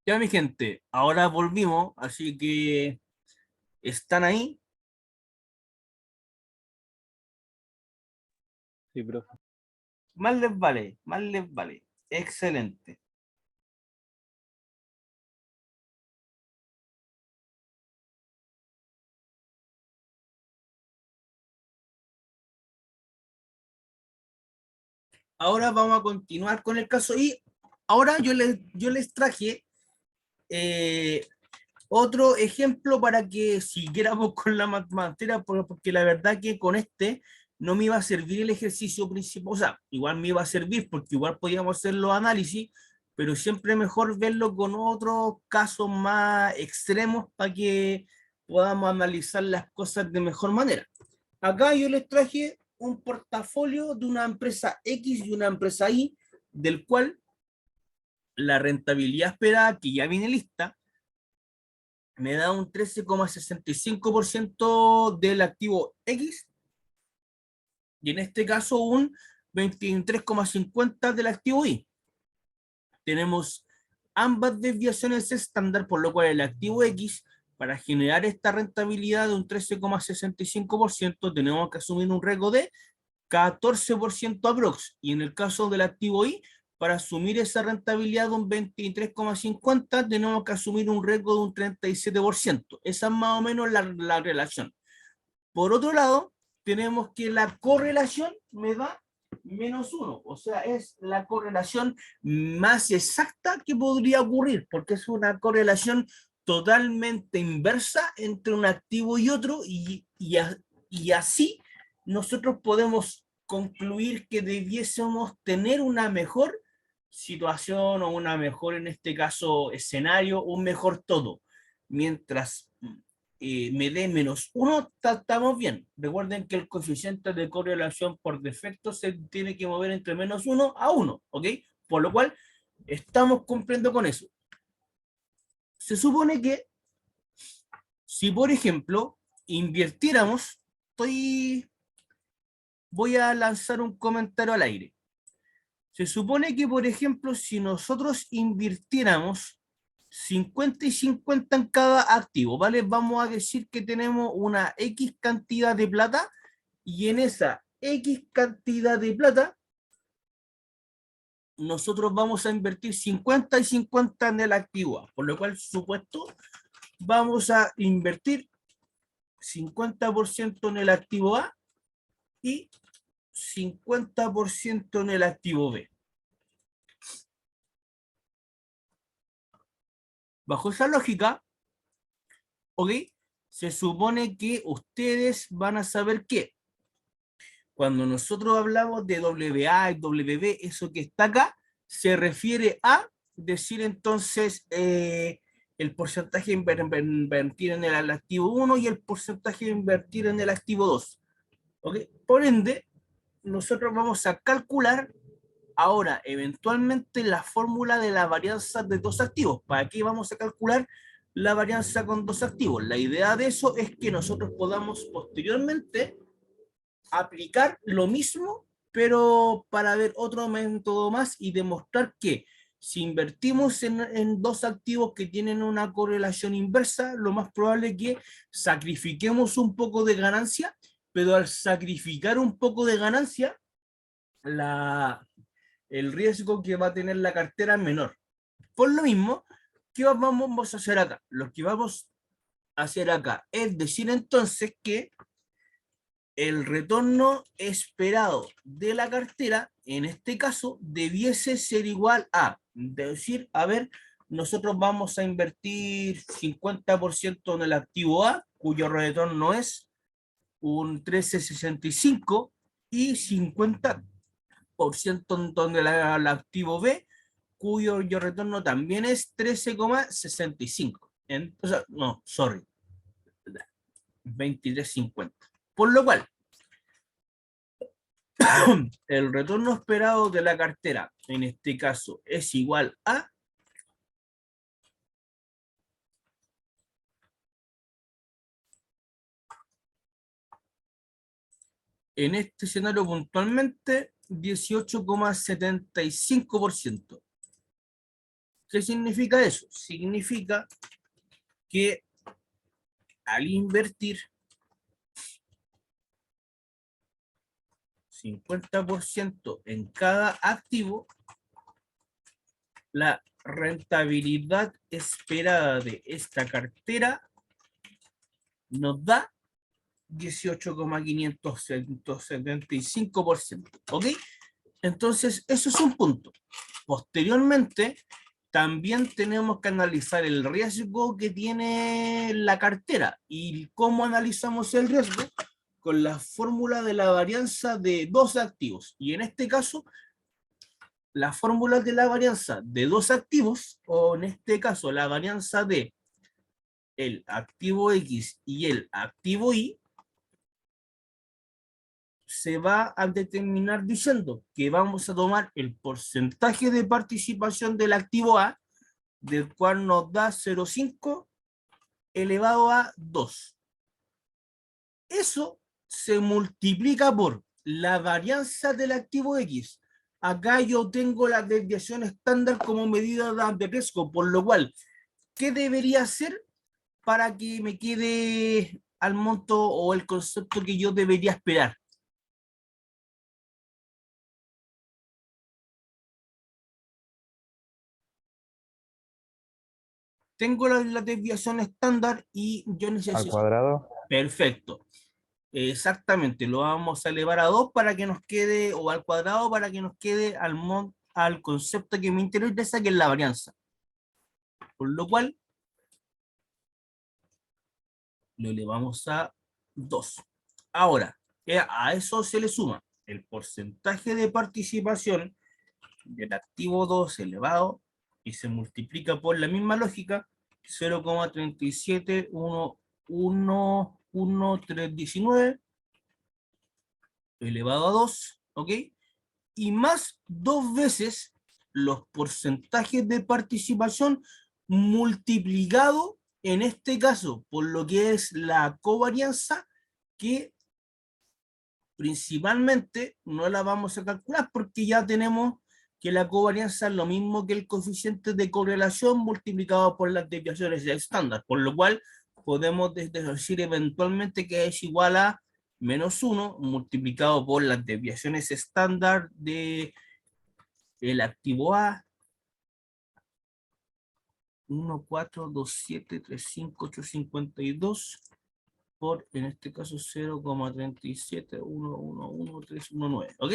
A: Ya, mi gente, ahora volvimos, así que están ahí.
C: Sí, profe.
A: Más les vale, más les vale. Excelente. Ahora vamos a continuar con el caso y ahora yo les traje otro ejemplo para que siguiéramos con la materia, porque la verdad que con este no me iba a servir el ejercicio principal, o sea, igual me iba a servir porque igual podíamos hacer los análisis, pero siempre mejor verlo con otros casos más extremos para que podamos analizar las cosas de mejor manera. Acá yo les traje un portafolio de una empresa X y una empresa Y, del cual la rentabilidad esperada, que ya viene lista, me da un 13,65% del activo X y en este caso un 23,50% del activo Y. Tenemos ambas desviaciones estándar, por lo cual el activo X, para generar esta rentabilidad de un 13,65%, tenemos que asumir un riesgo de 14% aprox. Y en el caso del activo Y, para asumir esa rentabilidad de un 23,50, tenemos que asumir un riesgo de un 37%. Esa es más o menos la relación. Por otro lado, tenemos que la correlación me da -1, o sea, es la correlación más exacta que podría ocurrir, porque es una correlación totalmente inversa entre un activo y otro, y así nosotros podemos concluir que debiésemos tener una mejor situación o una mejor, en este caso, escenario, un mejor todo. Mientras me dé -1, estamos bien. Recuerden que el coeficiente de correlación por defecto se tiene que mover entre -1 a 1, ¿ok? Por lo cual, estamos cumpliendo con eso. Se supone que si, por ejemplo, invirtiéramos, voy a lanzar un comentario al aire. Se supone que, por ejemplo, si nosotros invirtiéramos 50 y 50 en cada activo, ¿vale? Vamos a decir que tenemos una X cantidad de plata y en esa X cantidad de plata nosotros vamos a invertir 50 y 50 en el activo A, por lo cual, supuesto, vamos a invertir 50% en el activo A y 50% en el activo B. Bajo esa lógica, ¿ok? Se supone que ustedes van a saber que cuando nosotros hablamos de WA y WB, eso que está acá, se refiere a decir entonces el porcentaje de invertir en el activo 1 y el porcentaje de invertir en el activo 2. ¿Ok? Por ende, nosotros vamos a calcular ahora eventualmente la fórmula de la varianza de dos activos. ¿Para qué vamos a calcular la varianza con dos activos? La idea de eso es que nosotros podamos posteriormente aplicar lo mismo, pero para ver otro método más y demostrar que si invertimos en dos activos que tienen una correlación inversa, lo más probable es que sacrifiquemos un poco de ganancia, pero al sacrificar un poco de ganancia, el riesgo que va a tener la cartera es menor. Por lo mismo, ¿qué vamos a hacer acá? Lo que vamos a hacer acá es decir entonces que el retorno esperado de la cartera, en este caso, debiese ser igual a, decir, a ver, nosotros vamos a invertir 50% en el activo A, cuyo retorno es un 13,65, y 50% en el activo B, cuyo retorno también es 13,65. O sea, no, sorry, 23,50. Por lo cual, el retorno esperado de la cartera, en este caso, es igual a en este escenario puntualmente 18,75%. ¿Qué significa eso? Significa que al invertir 50% en cada activo, la rentabilidad esperada de esta cartera nos da 18,575%. ¿Ok? Entonces, eso es un punto. Posteriormente, también tenemos que analizar el riesgo que tiene la cartera. ¿Y cómo analizamos el riesgo? Con la fórmula de la varianza de dos activos. Y en este caso, la fórmula de la varianza de dos activos, o en este caso, la varianza de el activo X y el activo Y, se va a determinar diciendo que vamos a tomar el porcentaje de participación del activo A, del cual nos da 0,5 elevado a 2. Eso se multiplica por la varianza del activo X. Acá yo tengo la desviación estándar como medida de riesgo, por lo cual, ¿qué debería hacer para que me quede al monto o el concepto que yo debería esperar? Tengo la desviación estándar y yo
C: Al
A: necesito...
C: cuadrado.
A: Perfecto. Exactamente, lo vamos a elevar a 2 para que nos quede, o al cuadrado para que nos quede al concepto que me interesa, que es la varianza. Por lo cual, lo elevamos a 2. Ahora, a eso se le suma el porcentaje de participación del activo 2 elevado y se multiplica por la misma lógica, 0,3711319 elevado a 2, ¿ok? Y más 2 veces los porcentajes de participación multiplicado, en este caso, por lo que es la covarianza, que principalmente no la vamos a calcular porque ya tenemos que la covarianza es lo mismo que el coeficiente de correlación multiplicado por las desviaciones estándar, por lo cual podemos decir eventualmente que es igual a -1 multiplicado por las desviaciones estándar de el activo A, 1,427,358,52 por, en este caso, 0,371111319, ¿ok?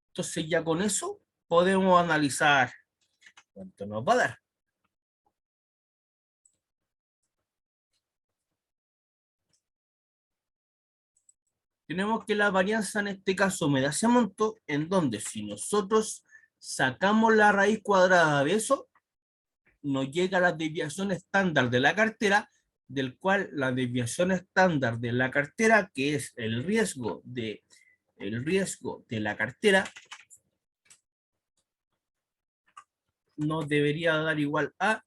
A: Entonces ya con eso podemos analizar cuánto nos va a dar. Tenemos que la varianza en este caso me da ese monto, en donde si nosotros sacamos la raíz cuadrada de eso, nos llega la desviación estándar de la cartera, del cual la desviación estándar de la cartera, que es el riesgo de la cartera, nos debería dar igual a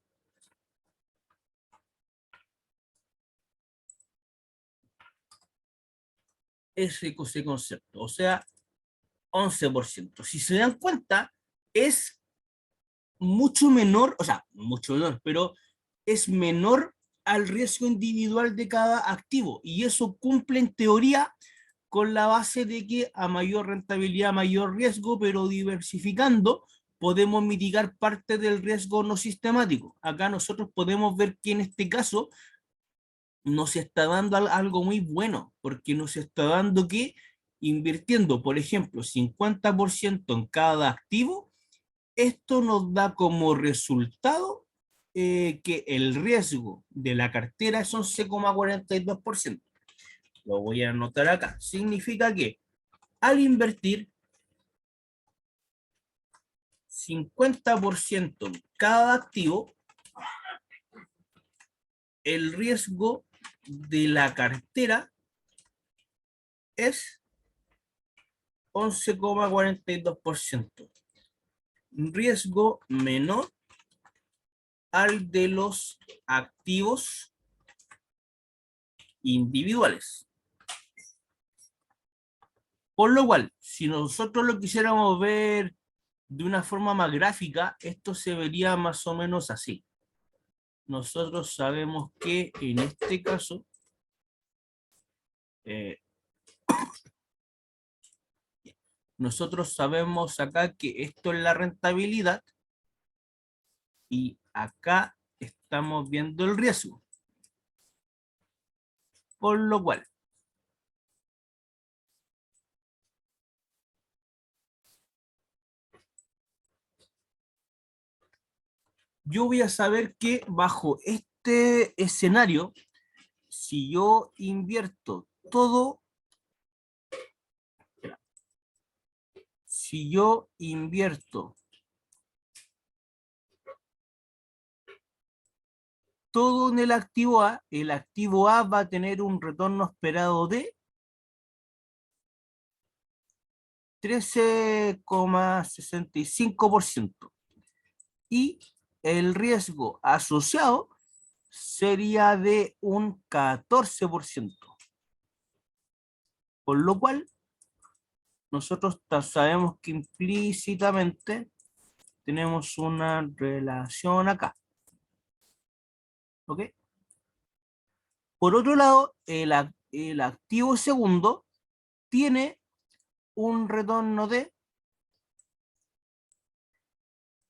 A: ese concepto, o sea, 11%. Si se dan cuenta, es mucho menor, o sea, mucho menor, pero es menor al riesgo individual de cada activo, y eso cumple en teoría con la base de que a mayor rentabilidad, mayor riesgo, pero diversificando, podemos mitigar parte del riesgo no sistemático. Acá nosotros podemos ver que en este caso nos está dando algo muy bueno, porque nos está dando que invirtiendo, por ejemplo, 50% en cada activo, esto nos da como resultado que el riesgo de la cartera es 11,42%. Lo voy a anotar acá. Significa que al invertir 50% en cada activo, el riesgo de la cartera es 11,42%. Riesgo menor al de los activos individuales. Por lo cual, si nosotros lo quisiéramos ver de una forma más gráfica, esto se vería más o menos así. Nosotros sabemos que en este caso, nosotros sabemos acá que esto es la rentabilidad y acá estamos viendo el riesgo. Por lo cual, yo voy a saber que bajo este escenario, si yo invierto todo, si yo invierto todo en el activo A va a tener un retorno esperado de 13,65%. Y el riesgo asociado sería de un 14%. Por lo cual, nosotros sabemos que implícitamente tenemos una relación acá. ¿Ok? Por otro lado, el activo segundo tiene un retorno de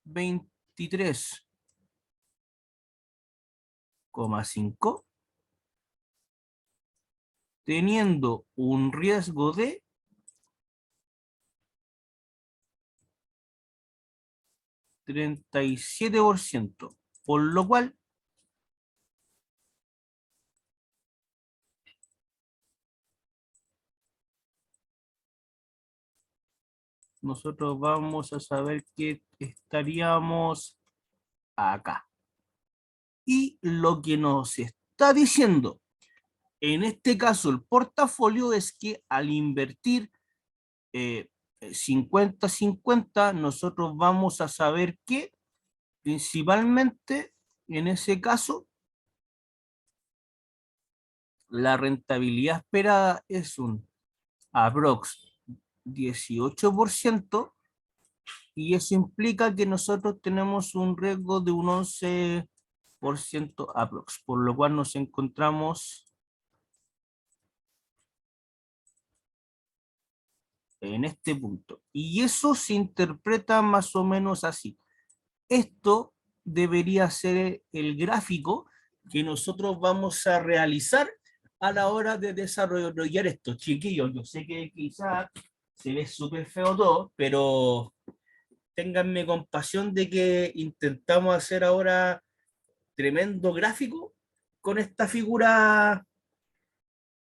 A: 23,5, teniendo un riesgo de 37%, por lo cual nosotros vamos a saber que estaríamos acá. Y lo que nos está diciendo en este caso el portafolio es que al invertir 50-50, nosotros vamos a saber que principalmente en ese caso la rentabilidad esperada es un aprox 18%, y eso implica que nosotros tenemos un riesgo de un 11% aprox, por lo cual nos encontramos en este punto. Y eso se interpreta más o menos así. Esto debería ser el gráfico que nosotros vamos a realizar a la hora de desarrollar esto. Chiquillos, yo sé que quizás se ve súper feo todo, pero ténganme compasión de que intentamos hacer ahora tremendo gráfico con esta figura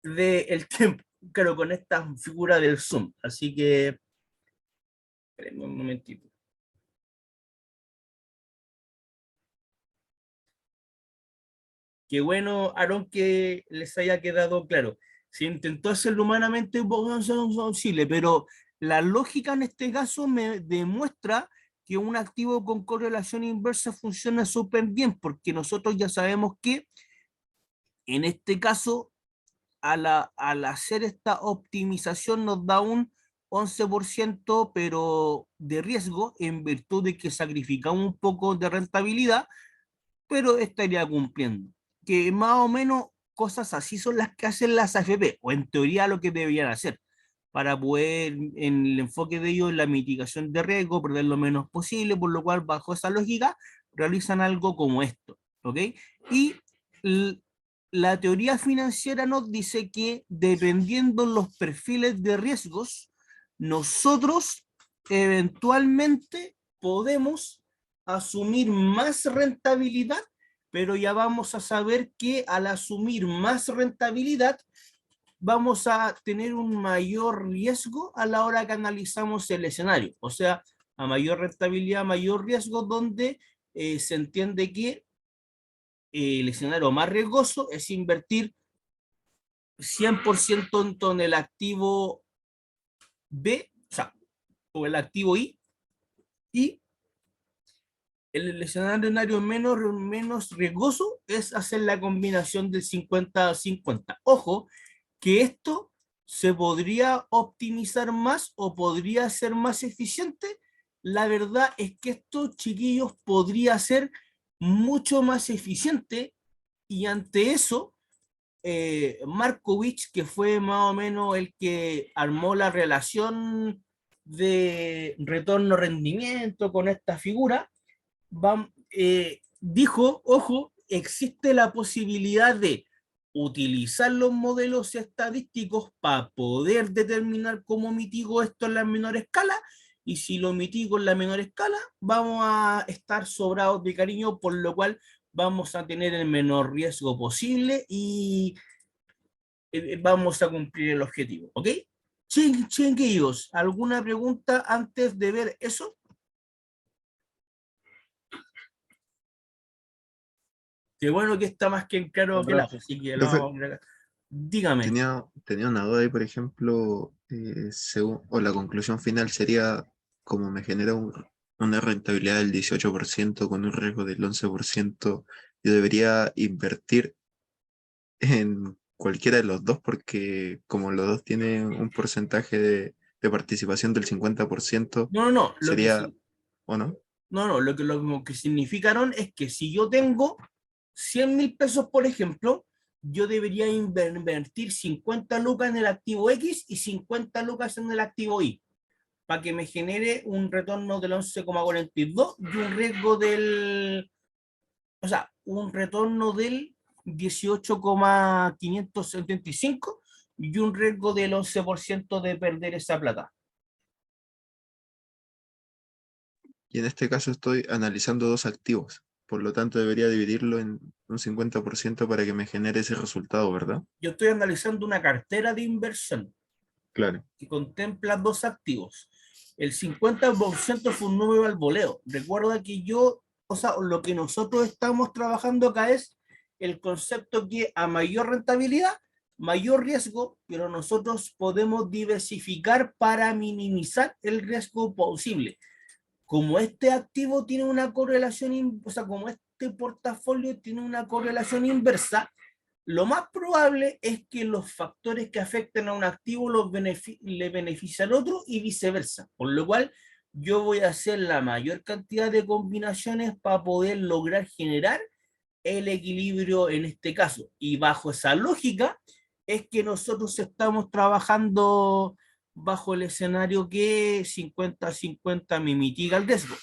A: del tiempo, claro, con esta figura del zoom. Así que, espérenme un momentito. Qué bueno, Aaron, que les haya quedado claro. Se intentó hacerlo humanamente un poco imposible, pero la lógica en este caso me demuestra que un activo con correlación inversa funciona súper bien, porque nosotros ya sabemos que en este caso, al hacer esta optimización nos da un 11%, pero de riesgo, en virtud de que sacrificamos un poco de rentabilidad, pero estaría cumpliendo. Que más o menos cosas así son las que hacen las AFP, o en teoría lo que deberían hacer, para poder, en el enfoque de ellos, la mitigación de riesgo, perder lo menos posible, por lo cual, bajo esa lógica, realizan algo como esto, ¿ok? Y la teoría financiera nos dice que dependiendo los perfiles de riesgos, nosotros eventualmente podemos asumir más rentabilidad, pero ya vamos a saber que al asumir más rentabilidad vamos a tener un mayor riesgo a la hora que analizamos el escenario. O sea, a mayor rentabilidad, mayor riesgo, donde se entiende que el escenario más riesgoso es invertir 100% en el activo B, o sea, o el activo I, y el escenario menos riesgoso es hacer la combinación del 50-50. Ojo, que esto se podría optimizar más o podría ser más eficiente la verdad es que esto, chiquillos, podría ser mucho más eficiente y ante eso, Markovich, que fue más o menos el que armó la relación de retorno-rendimiento con esta figura, dijo, ojo, existe la posibilidad de utilizar los modelos estadísticos para poder determinar cómo mitigo esto en la menor escala, y si lo mitigo en la menor escala, vamos a estar sobrados de cariño, por lo cual vamos a tener el menor riesgo posible y vamos a cumplir el objetivo, ¿ok? Chinguillos, ¿alguna pregunta antes de ver eso? Qué bueno que está más que en claro que la, así que lo
D: Profe,
A: vamos a agregar. Dígame.
D: tenía una duda ahí, por ejemplo, o la conclusión final sería, como me genera una rentabilidad del 18% con un riesgo del 11%, yo debería invertir en cualquiera de los dos porque como los dos tienen un porcentaje de participación del 50%,
A: No, no, no,
D: sería, ¿o no?
A: lo que significaron es que si yo tengo 100.000 pesos, por ejemplo, yo debería invertir 50 lucas en el activo X y 50 lucas en el activo Y, para que me genere un retorno del 11,42 y un riesgo del, o sea, un retorno del 18,575 y un riesgo del 11% de perder esa plata.
D: Y en este caso estoy analizando dos activos, por lo tanto debería dividirlo en un 50% para que me genere ese resultado, ¿verdad?
A: Yo estoy analizando una cartera de inversión
D: Claro.
A: que contempla dos activos. El 50% fue un número al voleo. Recuerda que yo, o sea, lo que nosotros estamos trabajando acá es el concepto que a mayor rentabilidad, mayor riesgo, pero nosotros podemos diversificar para minimizar el riesgo posible. Como este activo tiene una correlación, o sea, como este portafolio tiene una correlación inversa, lo más probable es que los factores que afecten a un activo le beneficien al otro y viceversa. Por lo cual, yo voy a hacer la mayor cantidad de combinaciones para poder lograr generar el equilibrio en este caso. Y bajo esa lógica es que nosotros estamos trabajando bajo el escenario que 50-50 me mitiga el riesgo.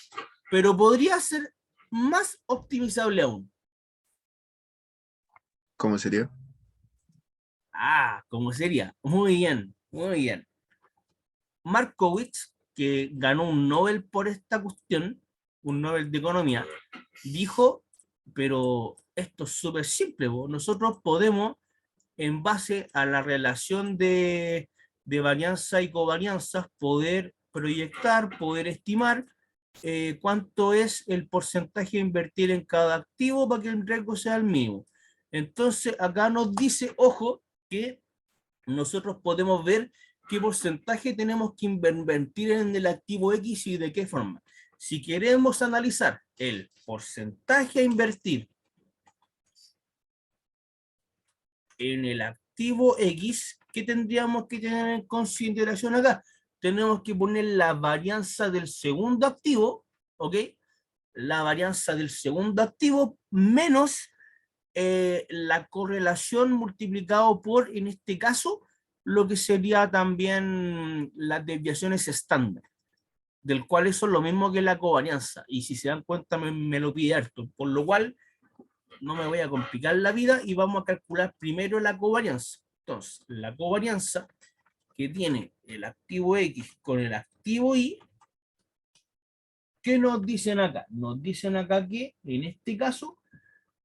A: Pero podría ser más optimizable aún.
D: ¿Cómo sería?
A: ¿Cómo sería? Muy bien, muy bien. Markowitz, que ganó un Nobel por esta cuestión, un Nobel de Economía, dijo, pero esto es súper simple, nosotros podemos, en base a la relación de varianza y covarianzas, poder proyectar, poder estimar cuánto es el porcentaje a invertir en cada activo para que el riesgo sea el mínimo. Entonces, acá nos dice, ojo, que nosotros podemos ver qué porcentaje tenemos que invertir en el activo X y de qué forma. Si queremos analizar el porcentaje a invertir en el activo X, ¿qué tendríamos que tener en consideración acá? Tenemos que poner la varianza del segundo activo, ¿ok? La varianza del segundo activo menos la correlación multiplicado por, en este caso, lo que sería también las desviaciones estándar, del cual eso es lo mismo que la covarianza. Y si se dan cuenta, me lo pide harto, por lo cual no me voy a complicar la vida y vamos a calcular primero la covarianza. Entonces, la covarianza que tiene el activo X con el activo Y, ¿qué nos dicen acá? Nos dicen acá que en este caso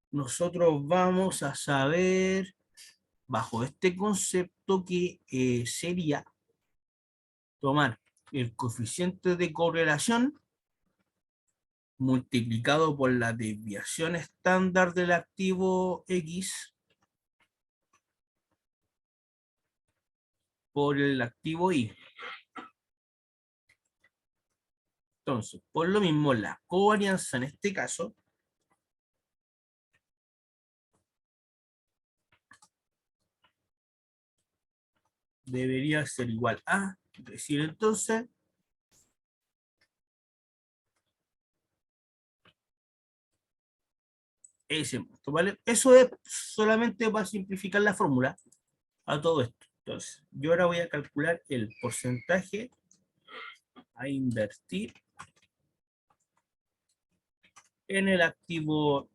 A: nosotros vamos a saber bajo este concepto que sería tomar el coeficiente de correlación multiplicado por la desviación estándar del activo X por el activo Y. Entonces, por lo mismo, la covarianza en este caso debería ser igual a, decir entonces, ese monto, ¿vale? Eso es solamente para simplificar la fórmula a todo esto. Entonces, yo ahora voy a calcular el porcentaje a invertir en el activo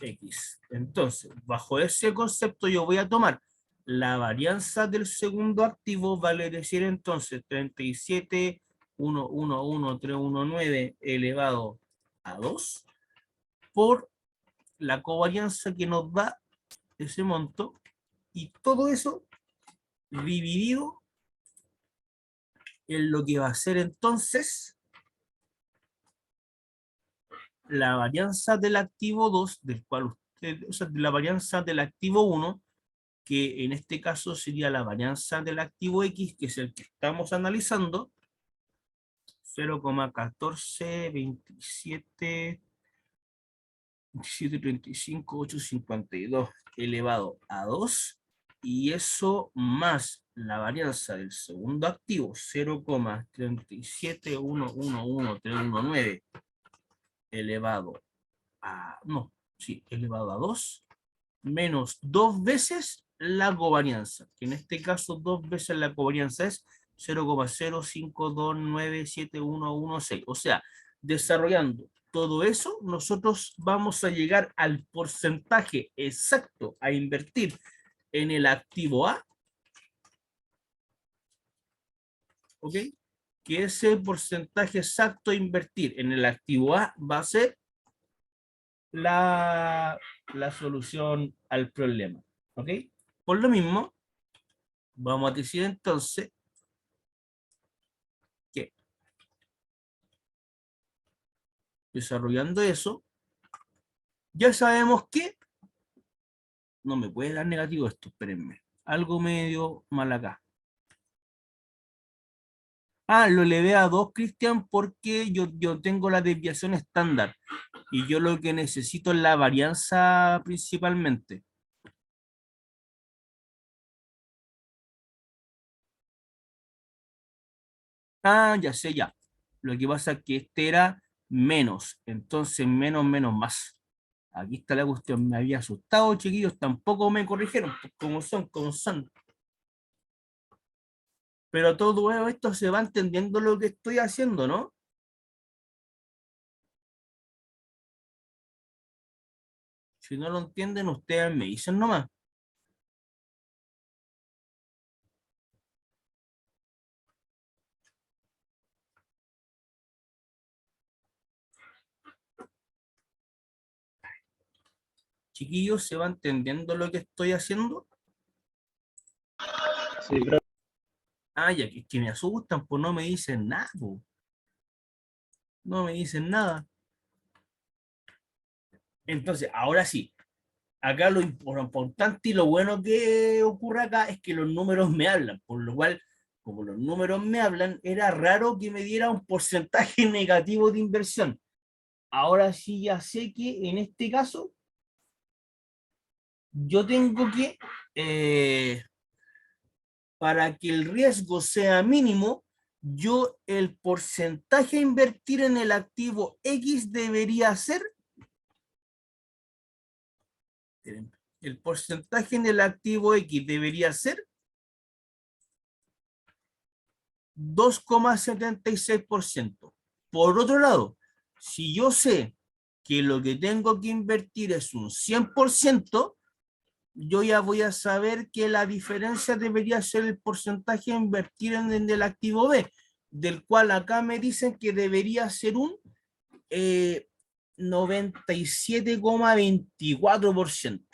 A: X. Entonces, bajo ese concepto yo voy a tomar la varianza del segundo activo, vale decir entonces 37.111319 elevado a 2 por la covarianza que nos da ese monto, y todo eso dividido en lo que va a ser entonces la varianza del activo 2, del cual usted, o sea, de la varianza del activo 1, que en este caso sería la varianza del activo X, que es el que estamos analizando, 0,1427 2735,852 elevado a 2, y eso más la varianza del segundo activo, 0,3711119 elevado a, no, sí, elevado a 2, menos 2 veces la covarianza, que en este caso 2 veces la covarianza es 0,05297116. O sea, desarrollando todo eso, nosotros vamos a llegar al porcentaje exacto a invertir en el activo A, ¿ok? Que ese porcentaje exacto a invertir en el activo A va a ser la solución al problema, ¿ok? Por lo mismo, vamos a decir entonces que desarrollando eso, ya sabemos que no me puede dar negativo esto, espérenme. Algo medio mal acá. Ah, lo elevé a 2, Cristian, porque yo tengo la desviación estándar y yo lo que necesito es la varianza principalmente. Ah, ya sé, ya. Lo que pasa es que este era menos, entonces menos, menos, más. Aquí está la cuestión, me había asustado, chiquillos, tampoco me corrigieron, pues, como son, como son. Pero todo esto se va entendiendo lo que estoy haciendo, ¿no? Si no lo entienden, ustedes me dicen nomás. Chiquillos, ¿se va entendiendo lo que estoy haciendo?
C: Sí, pero
A: Ah, ya que me asustan, pues no me dicen nada, po. No me dicen nada. Entonces, ahora sí, acá lo importante y lo bueno que ocurre acá es que los números me hablan, por lo cual, como los números me hablan, era raro que me diera un porcentaje negativo de inversión. Ahora sí ya sé que en este caso yo tengo que, para que el riesgo sea mínimo, yo el porcentaje a invertir en el activo X debería ser, el porcentaje en el activo X debería ser 2,76%. Por otro lado, si yo sé que lo que tengo que invertir es un 100%, yo ya voy a saber que la diferencia debería ser el porcentaje a invertir en el activo B, del cual acá me dicen que debería ser un 97,24%.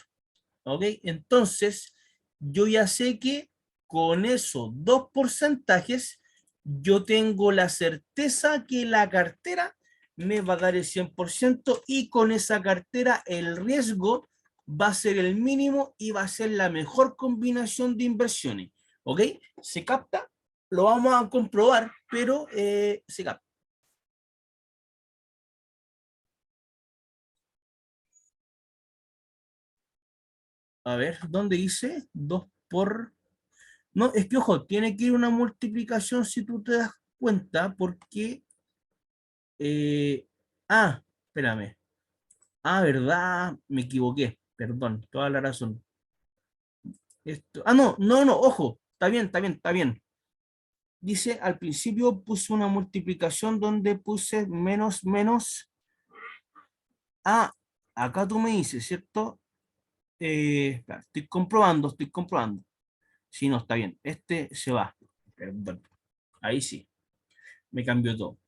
A: ¿Ok? Entonces, yo ya sé que con esos dos porcentajes, yo tengo la certeza que la cartera me va a dar el 100%, y con esa cartera el riesgo va a ser el mínimo y va a ser la mejor combinación de inversiones. ¿Ok? ¿Se capta? Lo vamos a comprobar, pero se capta. A ver, ¿dónde dice? 2 por... No, es que ojo, tiene que ir una multiplicación si tú te das cuenta, porque... ah, espérame. Ah, ¿verdad? Me equivoqué. Perdón, toda la razón. Esto. Ah, no, no, no, ojo. Está bien, está bien, está bien. Dice, al principio puse una multiplicación donde puse menos, menos. Ah, acá tú me dices, ¿cierto? Espera, estoy comprobando, estoy comprobando. Sí, no, está bien. Este se va. Perdón. Ahí sí. Me cambió todo.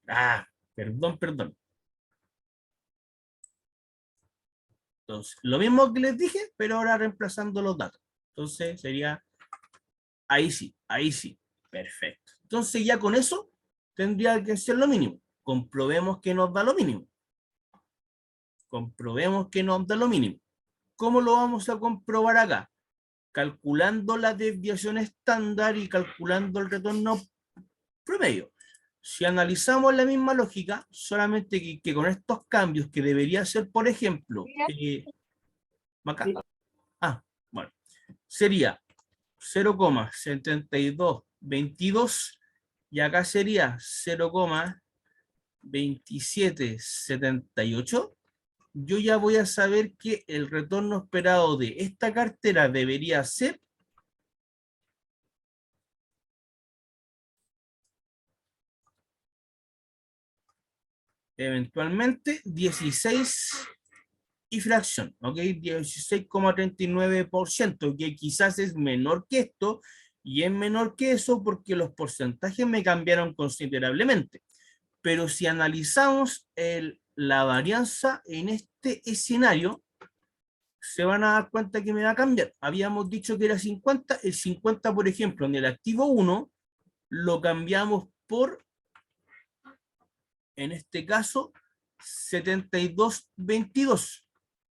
A: Ah, perdón, perdón. Entonces, lo mismo que les dije, pero ahora reemplazando los datos. Entonces sería, ahí sí, ahí sí. Perfecto. Entonces ya con eso tendría que ser lo mínimo. Comprobemos que nos da lo mínimo. Comprobemos que nos da lo mínimo. ¿Cómo lo vamos a comprobar acá? Calculando la desviación estándar y calculando el retorno promedio. Si analizamos la misma lógica, solamente que con estos cambios que debería ser, por ejemplo, acá, bueno, sería 0,7222 y acá sería 0,2778. Yo ya voy a saber que el retorno esperado de esta cartera debería ser eventualmente 16 y fracción, ¿ok? 16,39%, que quizás es menor que esto, y es menor que eso porque los porcentajes me cambiaron considerablemente. Pero si analizamos la varianza en este escenario, se van a dar cuenta que me va a cambiar. Habíamos dicho que era 50, el 50, por ejemplo, en el activo 1, lo cambiamos por, en este caso, 72,22.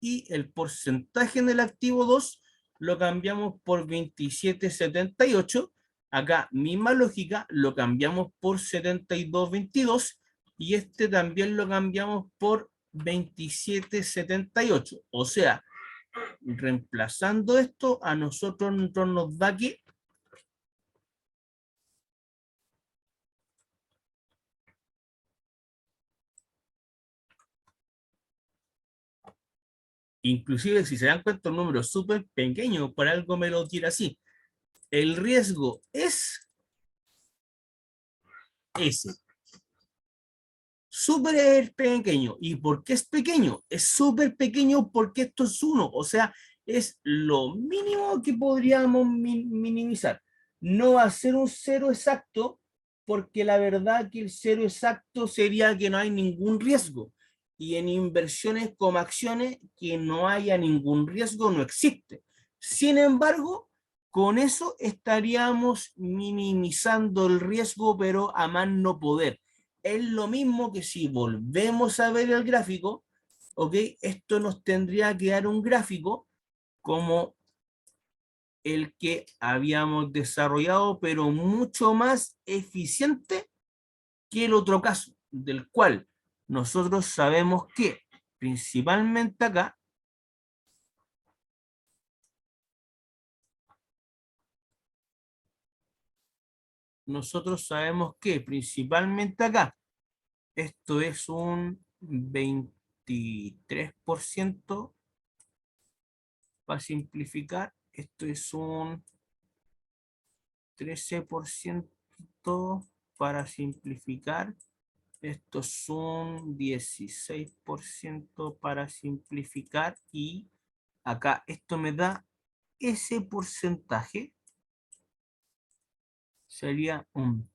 A: Y el porcentaje en el activo 2 lo cambiamos por 27,78. Acá, misma lógica, lo cambiamos por 72,22 y este también lo cambiamos por 27,78. O sea, reemplazando esto, a nosotros nos da que inclusive si se dan cuenta un número súper pequeño, por algo me lo tira así. El riesgo es ese. Súper pequeño. ¿Y por qué es pequeño? Es súper pequeño porque esto es 1. O sea, es lo mínimo que podríamos minimizar. No va a ser un cero exacto, porque la verdad que el cero exacto sería que no hay ningún riesgo. Y en inversiones como acciones, que no haya ningún riesgo no existe. Sin embargo, con eso estaríamos minimizando el riesgo, pero a más no poder. Es lo mismo que si volvemos a ver el gráfico, ¿ok? Esto nos tendría que dar un gráfico como el que habíamos desarrollado, pero mucho más eficiente que el otro caso, del cual nosotros sabemos que principalmente acá, esto es un 23%, para simplificar, esto es un 13% para simplificar, esto es un 16% para simplificar y acá esto me da ese porcentaje, sería un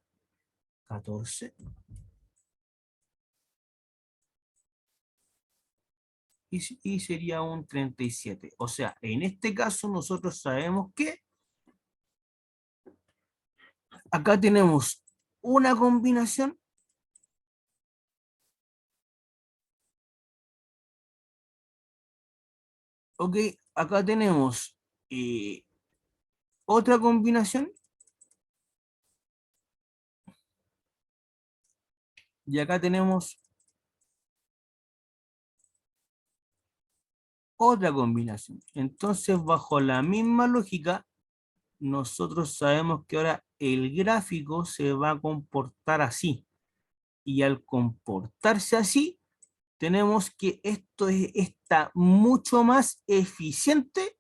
A: 14 y sería un 37. O sea, en este caso nosotros sabemos que acá tenemos una combinación, ok, acá tenemos otra combinación y acá tenemos otra combinación. Entonces, bajo la misma lógica, nosotros sabemos que ahora el gráfico se va a comportar así. Y al comportarse así, tenemos que esto está mucho más eficiente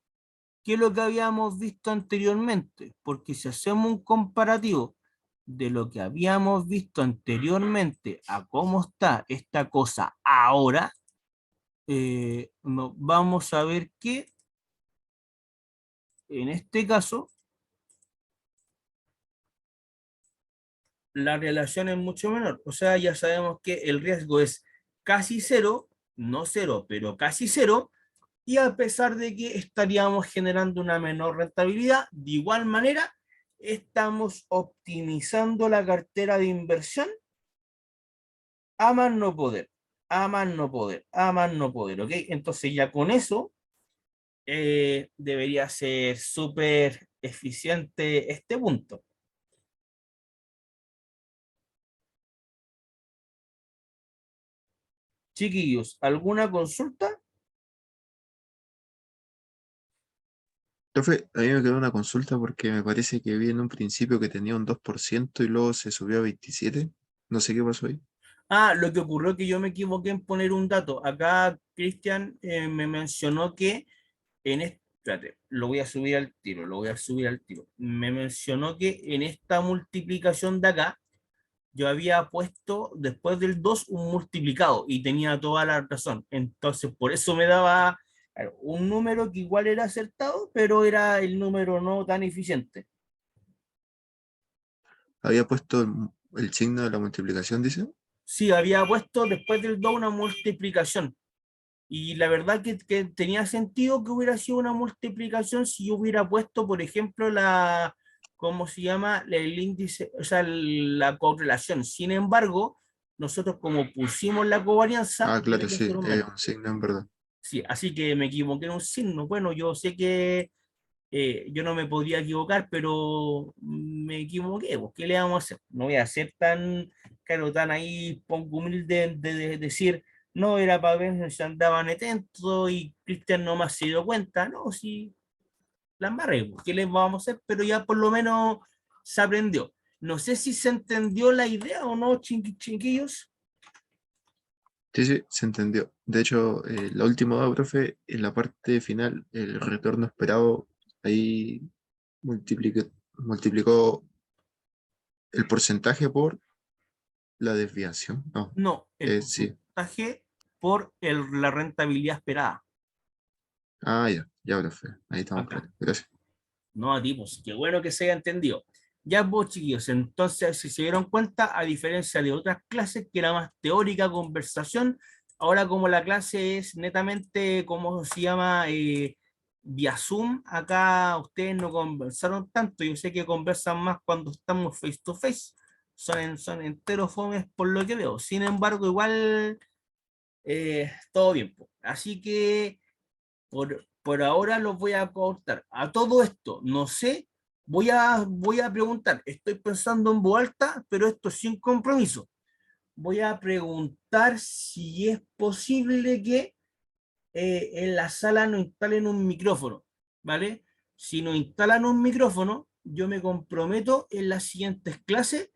A: que lo que habíamos visto anteriormente, porque si hacemos un comparativo de lo que habíamos visto anteriormente a cómo está esta cosa ahora, vamos a ver que en este caso la relación es mucho menor. O sea, ya sabemos que el riesgo es casi cero, no cero, pero casi cero, y a pesar de que estaríamos generando una menor rentabilidad, de igual manera estamos optimizando la cartera de inversión a más no poder, a más no poder, a más no poder, ¿ok? Entonces ya con eso debería ser súper eficiente este punto. Chiquillos, ¿alguna consulta?
D: Profe, a mí me quedó una consulta porque me parece que vi en un principio que tenía un 2% y luego se subió a 27. No sé qué pasó ahí.
A: Ah, lo que ocurrió es que yo me equivoqué en poner un dato. Acá Cristian me mencionó que espérate, lo voy a subir al tiro, lo voy a subir al tiro. Me mencionó que en esta multiplicación de acá, yo había puesto después del 2 un multiplicado y tenía toda la razón. Entonces, por eso me daba claro, un número que igual era acertado, pero era el número no tan eficiente.
D: Había puesto el signo de la multiplicación, dice.
A: Sí, había puesto después del 2 una multiplicación. Y la verdad que tenía sentido que hubiera sido una multiplicación si yo hubiera puesto, por ejemplo, ¿cómo se llama? El índice, o sea, la correlación. Sin embargo, nosotros como pusimos la covarianza,
D: Ah,
A: tiene
D: claro,
A: que
D: sí,
A: ser un
D: es
A: menos.
D: un signo en verdad.
A: Sí, así que me equivoqué en un signo. Bueno, yo sé que yo no me podría equivocar, pero me equivoqué. Pues, ¿qué le vamos a hacer? No voy a ser tan, claro, tan ahí poco humilde de decir, no, era para ver si andaban atentos y Cristian no me ha sido cuenta. No, sí, la embarré. Pues, ¿qué le vamos a hacer? Pero ya por lo menos se aprendió. No sé si se entendió la idea o no, chinquillos.
D: Sí, sí, se entendió. De hecho, la última duda, profe, en la parte final, el retorno esperado, ahí multiplicó el porcentaje por la desviación. No,
A: No, el
D: sí.
A: porcentaje por la rentabilidad esperada.
D: Ah, ya, ya, profe. Ahí estamos
A: Acá.
D: claros. Gracias.
A: No a tipos, qué bueno que se haya entendido. Ya vos, chiquillos, entonces, si se dieron cuenta, a diferencia de otras clases que era más teórica, conversación, ahora como la clase es netamente, ¿cómo se llama? Vía Zoom, acá ustedes no conversaron tanto, yo sé que conversan más cuando estamos face to face, son enteros fomes por lo que veo, sin embargo, igual todo bien. Po. Así que por ahora los voy a cortar. A todo esto, no sé, voy a preguntar, estoy pensando en voz alta, pero esto sin compromiso. Voy a preguntar si es posible que en la sala nos instalen un micrófono, ¿vale? Si nos instalan un micrófono, yo me comprometo en las siguientes clases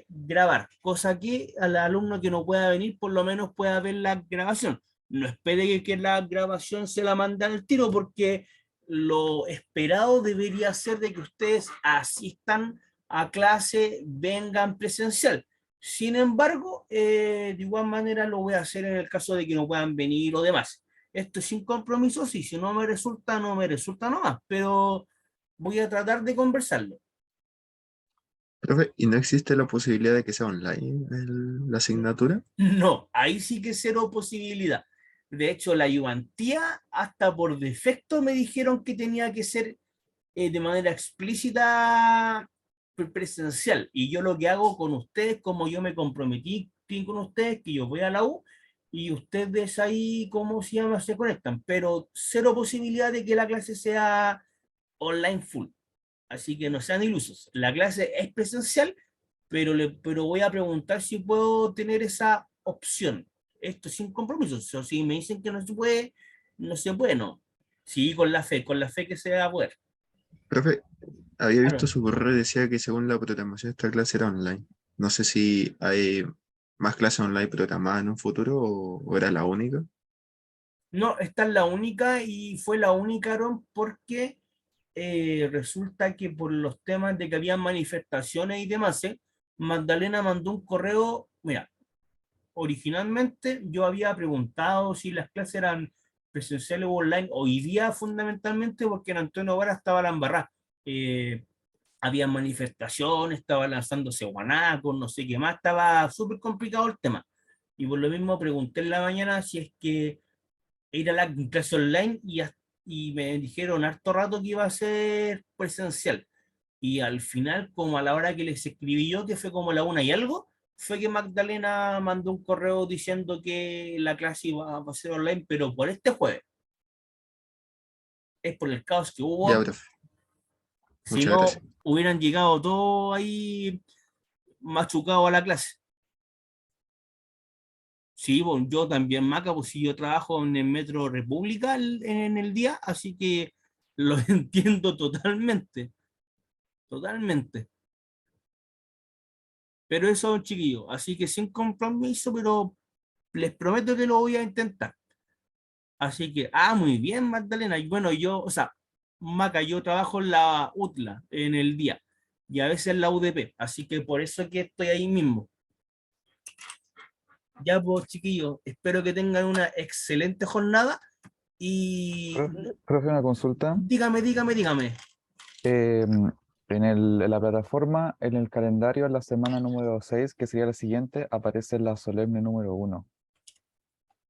A: grabar, cosa que al alumno que no pueda venir por lo menos pueda ver la grabación. No espere que la grabación se la mande al tiro porque lo esperado debería ser de que ustedes asistan a clase, vengan presencial. Sin embargo, de igual manera lo voy a hacer en el caso de que no puedan venir o demás. Esto es sin compromiso, sí, si no me resulta, no me resulta nomás, pero voy a tratar de conversarlo.
D: Profe, ¿y no existe la posibilidad de que sea online la asignatura?
A: No, ahí sí que cero posibilidad. De hecho, la ayudantía, hasta por defecto me dijeron que tenía que ser de manera explícita presencial. Y yo lo que hago con ustedes, como yo me comprometí con ustedes, que yo voy a la U y ustedes ahí, ¿cómo se llama? Se conectan. Pero cero posibilidad de que la clase sea online full. Así que no sean ilusos. La clase es presencial, pero voy a preguntar si puedo tener esa opción. Esto sin compromiso. O sea, si me dicen que no se puede, no se puede, no. Sí, con la fe que se va a poder.
D: Profe, había visto
A: Claro.
D: su correo y decía que según la programación esta clase era online. No sé si hay más clases online programadas en un futuro o era la única?
A: No, esta es la única y fue la única, Aaron, porque resulta que por los temas de que había manifestaciones y demás, Magdalena mandó un correo, mira, originalmente yo había preguntado si las clases eran presenciales o online, hoy día fundamentalmente porque en Antonio Vara estaba la embarrada. Había manifestaciones, estaba lanzándose guanacos, no sé qué más, estaba súper complicado el tema. Y por lo mismo pregunté en la mañana si es que ir a la clase online y me dijeron harto rato que iba a ser presencial. Y al final, como a la hora que les escribí yo, que fue como la 1 y algo, fue que Magdalena mandó un correo diciendo que la clase iba a ser online, pero por este jueves. Es por el caos que
D: Ya,
A: hubo.
D: profe.
A: Si
D: Muchas
A: no,
D: gracias.
A: hubieran llegado todos ahí machucados a la clase. Sí, bueno, yo también, Maca, pues si yo trabajo en el Metro República en el día, así que lo entiendo totalmente, totalmente. Pero eso, chiquillos, así que sin compromiso, pero les prometo que lo voy a intentar. Así que, muy bien, Magdalena. Y bueno, yo, o sea, Maca, yo trabajo en la UTLA en el día y a veces en la UDP, así que por eso que estoy ahí mismo. Ya, pues, chiquillos, espero que tengan una excelente jornada y
C: Profe, una consulta.
A: dígame.
C: Eh, en la plataforma, en el calendario, en la semana número 6, que sería la siguiente, aparece la solemne número 1.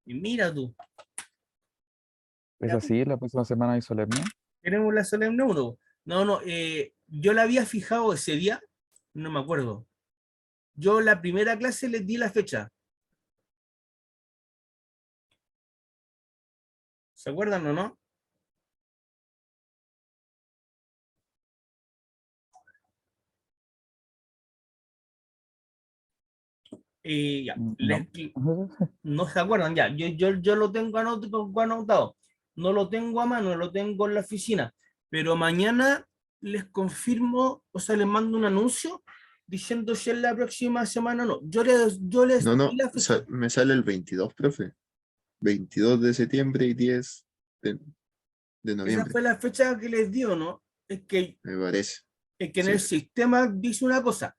A: Y mira tú,
C: ¿Es
A: ya, pues,
C: así? ¿La próxima semana hay solemne?
A: tenemos la solemne 1. No, no, yo la había fijado ese día, no me acuerdo. Yo la primera clase les di la fecha. ¿Se acuerdan o no? Ya,
C: No.
A: no se acuerdan, ya. Yo lo tengo anotado. No lo tengo a mano, lo tengo en la oficina. Pero mañana les confirmo, o sea, les mando un anuncio diciendo si es la próxima semana o no. Yo les
D: No,
A: di
D: no,
A: la fecha.
D: me sale el 22, profe. 22 de septiembre y 10 de
A: Esa
D: noviembre,
A: fue la fecha que les dio, ¿no?
D: me parece.
A: Es que en
D: Sí.
A: el sistema dice una cosa,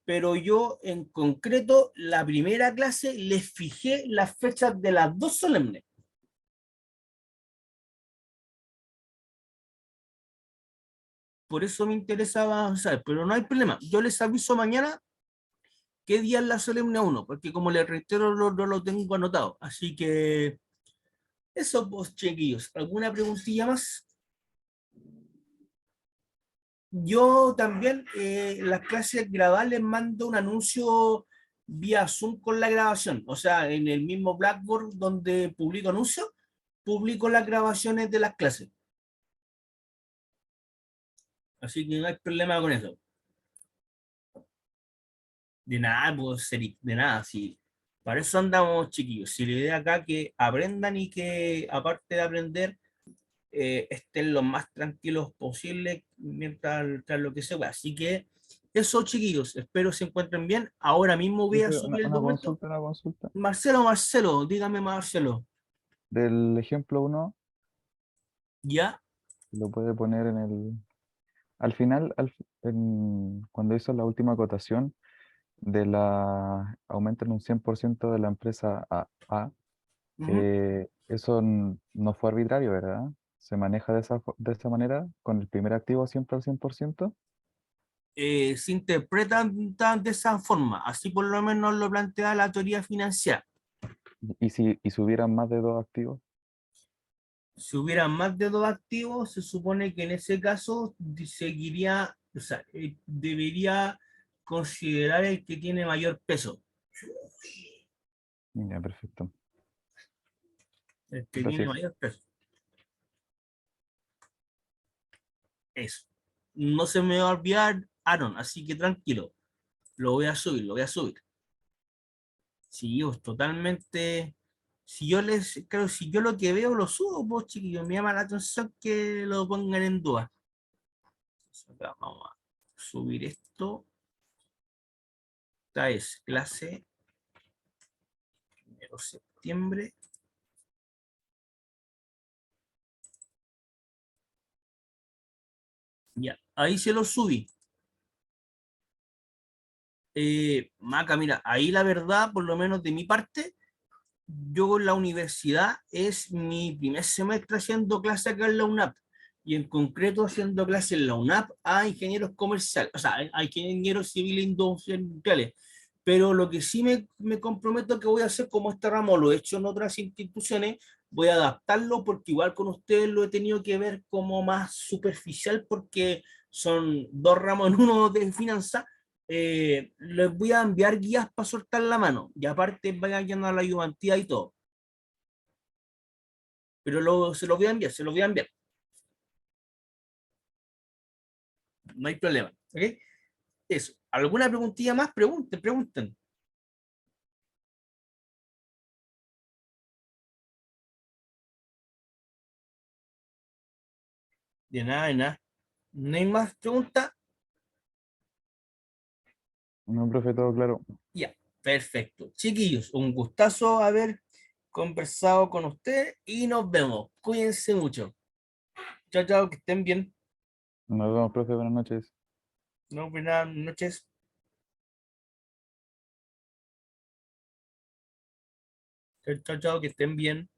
A: pero yo en concreto, la primera clase les fijé las fechas de las dos solemnes. Por eso me interesaba saber, pero no hay problema. Yo les aviso mañana qué día es la solemne 1, porque como les reitero, no lo tengo anotado. Así que eso, pues, chiquillos. ¿Alguna preguntilla más? Yo también, las clases grabadas les mando un anuncio vía Zoom con la grabación. O sea, en el mismo Blackboard donde publico anuncios, publico las grabaciones de las clases. Así que no hay problema con eso. De nada, pues, Eric, de nada. Sí. Para eso andamos, chiquillos. Si la idea acá es que aprendan y que, aparte de aprender, estén lo más tranquilos posible mientras lo que se pueda. Así que eso, chiquillos, espero se encuentren bien. Ahora mismo voy a
C: Profe,
A: subir el
C: una
A: documento.
C: consulta, una consulta.
A: Marcelo, dígame Marcelo.
C: Del ejemplo 1,
A: ¿Ya?
C: lo puede poner en el... Al final, cuando hizo la última acotación de la aumento en un 100% de la empresa A,
A: Ujú.
C: eso no fue arbitrario, ¿verdad? ¿Se maneja de esa manera, con el primer activo siempre al 100%?
A: Se interpretan de esa forma. Así por lo menos lo plantea la teoría financiera.
C: ¿Y si hubieran más de 2 activos?
A: Si hubiera más de 2 activos, se supone que en ese caso seguiría, o sea, debería considerar el que tiene mayor peso.
C: Ya, perfecto.
A: El que tiene
C: Gracias.
A: mayor peso. Eso. No se me va a olvidar Aaron, así que tranquilo. Lo voy a subir. Sí, pues, totalmente. Si yo les, claro, si yo lo que veo lo subo, pues chiquillos, me llama la atención que lo pongan en duda. Acá vamos a subir esto. Esta es clase por septiembre. Ya, ahí se lo subí. Maca, mira, ahí la verdad, por lo menos de mi parte, yo en la universidad es mi primer semestre haciendo clase acá en la UNAP, y en concreto haciendo clase en la UNAP a ingenieros comerciales, o sea, a ingenieros civiles industriales. Pero lo que sí me comprometo que voy a hacer, como este ramo lo he hecho en otras instituciones, voy a adaptarlo porque igual con ustedes lo he tenido que ver como más superficial porque son dos ramos en uno de finanzas. Les voy a enviar guías para soltar la mano y aparte vayan llenando la ayudantía y todo. Pero se los voy a enviar, se los voy a enviar. No hay problema. ¿Ok? Eso. ¿Alguna preguntilla más? Pregunten, pregunten. De nada, de nada. ¿No hay más preguntas?
C: No, profe, todo claro.
A: Ya, perfecto. Chiquillos, un gustazo haber conversado con ustedes y nos vemos. Cuídense mucho. Chao, chao, que estén bien.
C: Nos vemos, profe, buenas noches.
A: No, buenas noches. Chao, chao, chao, que estén bien.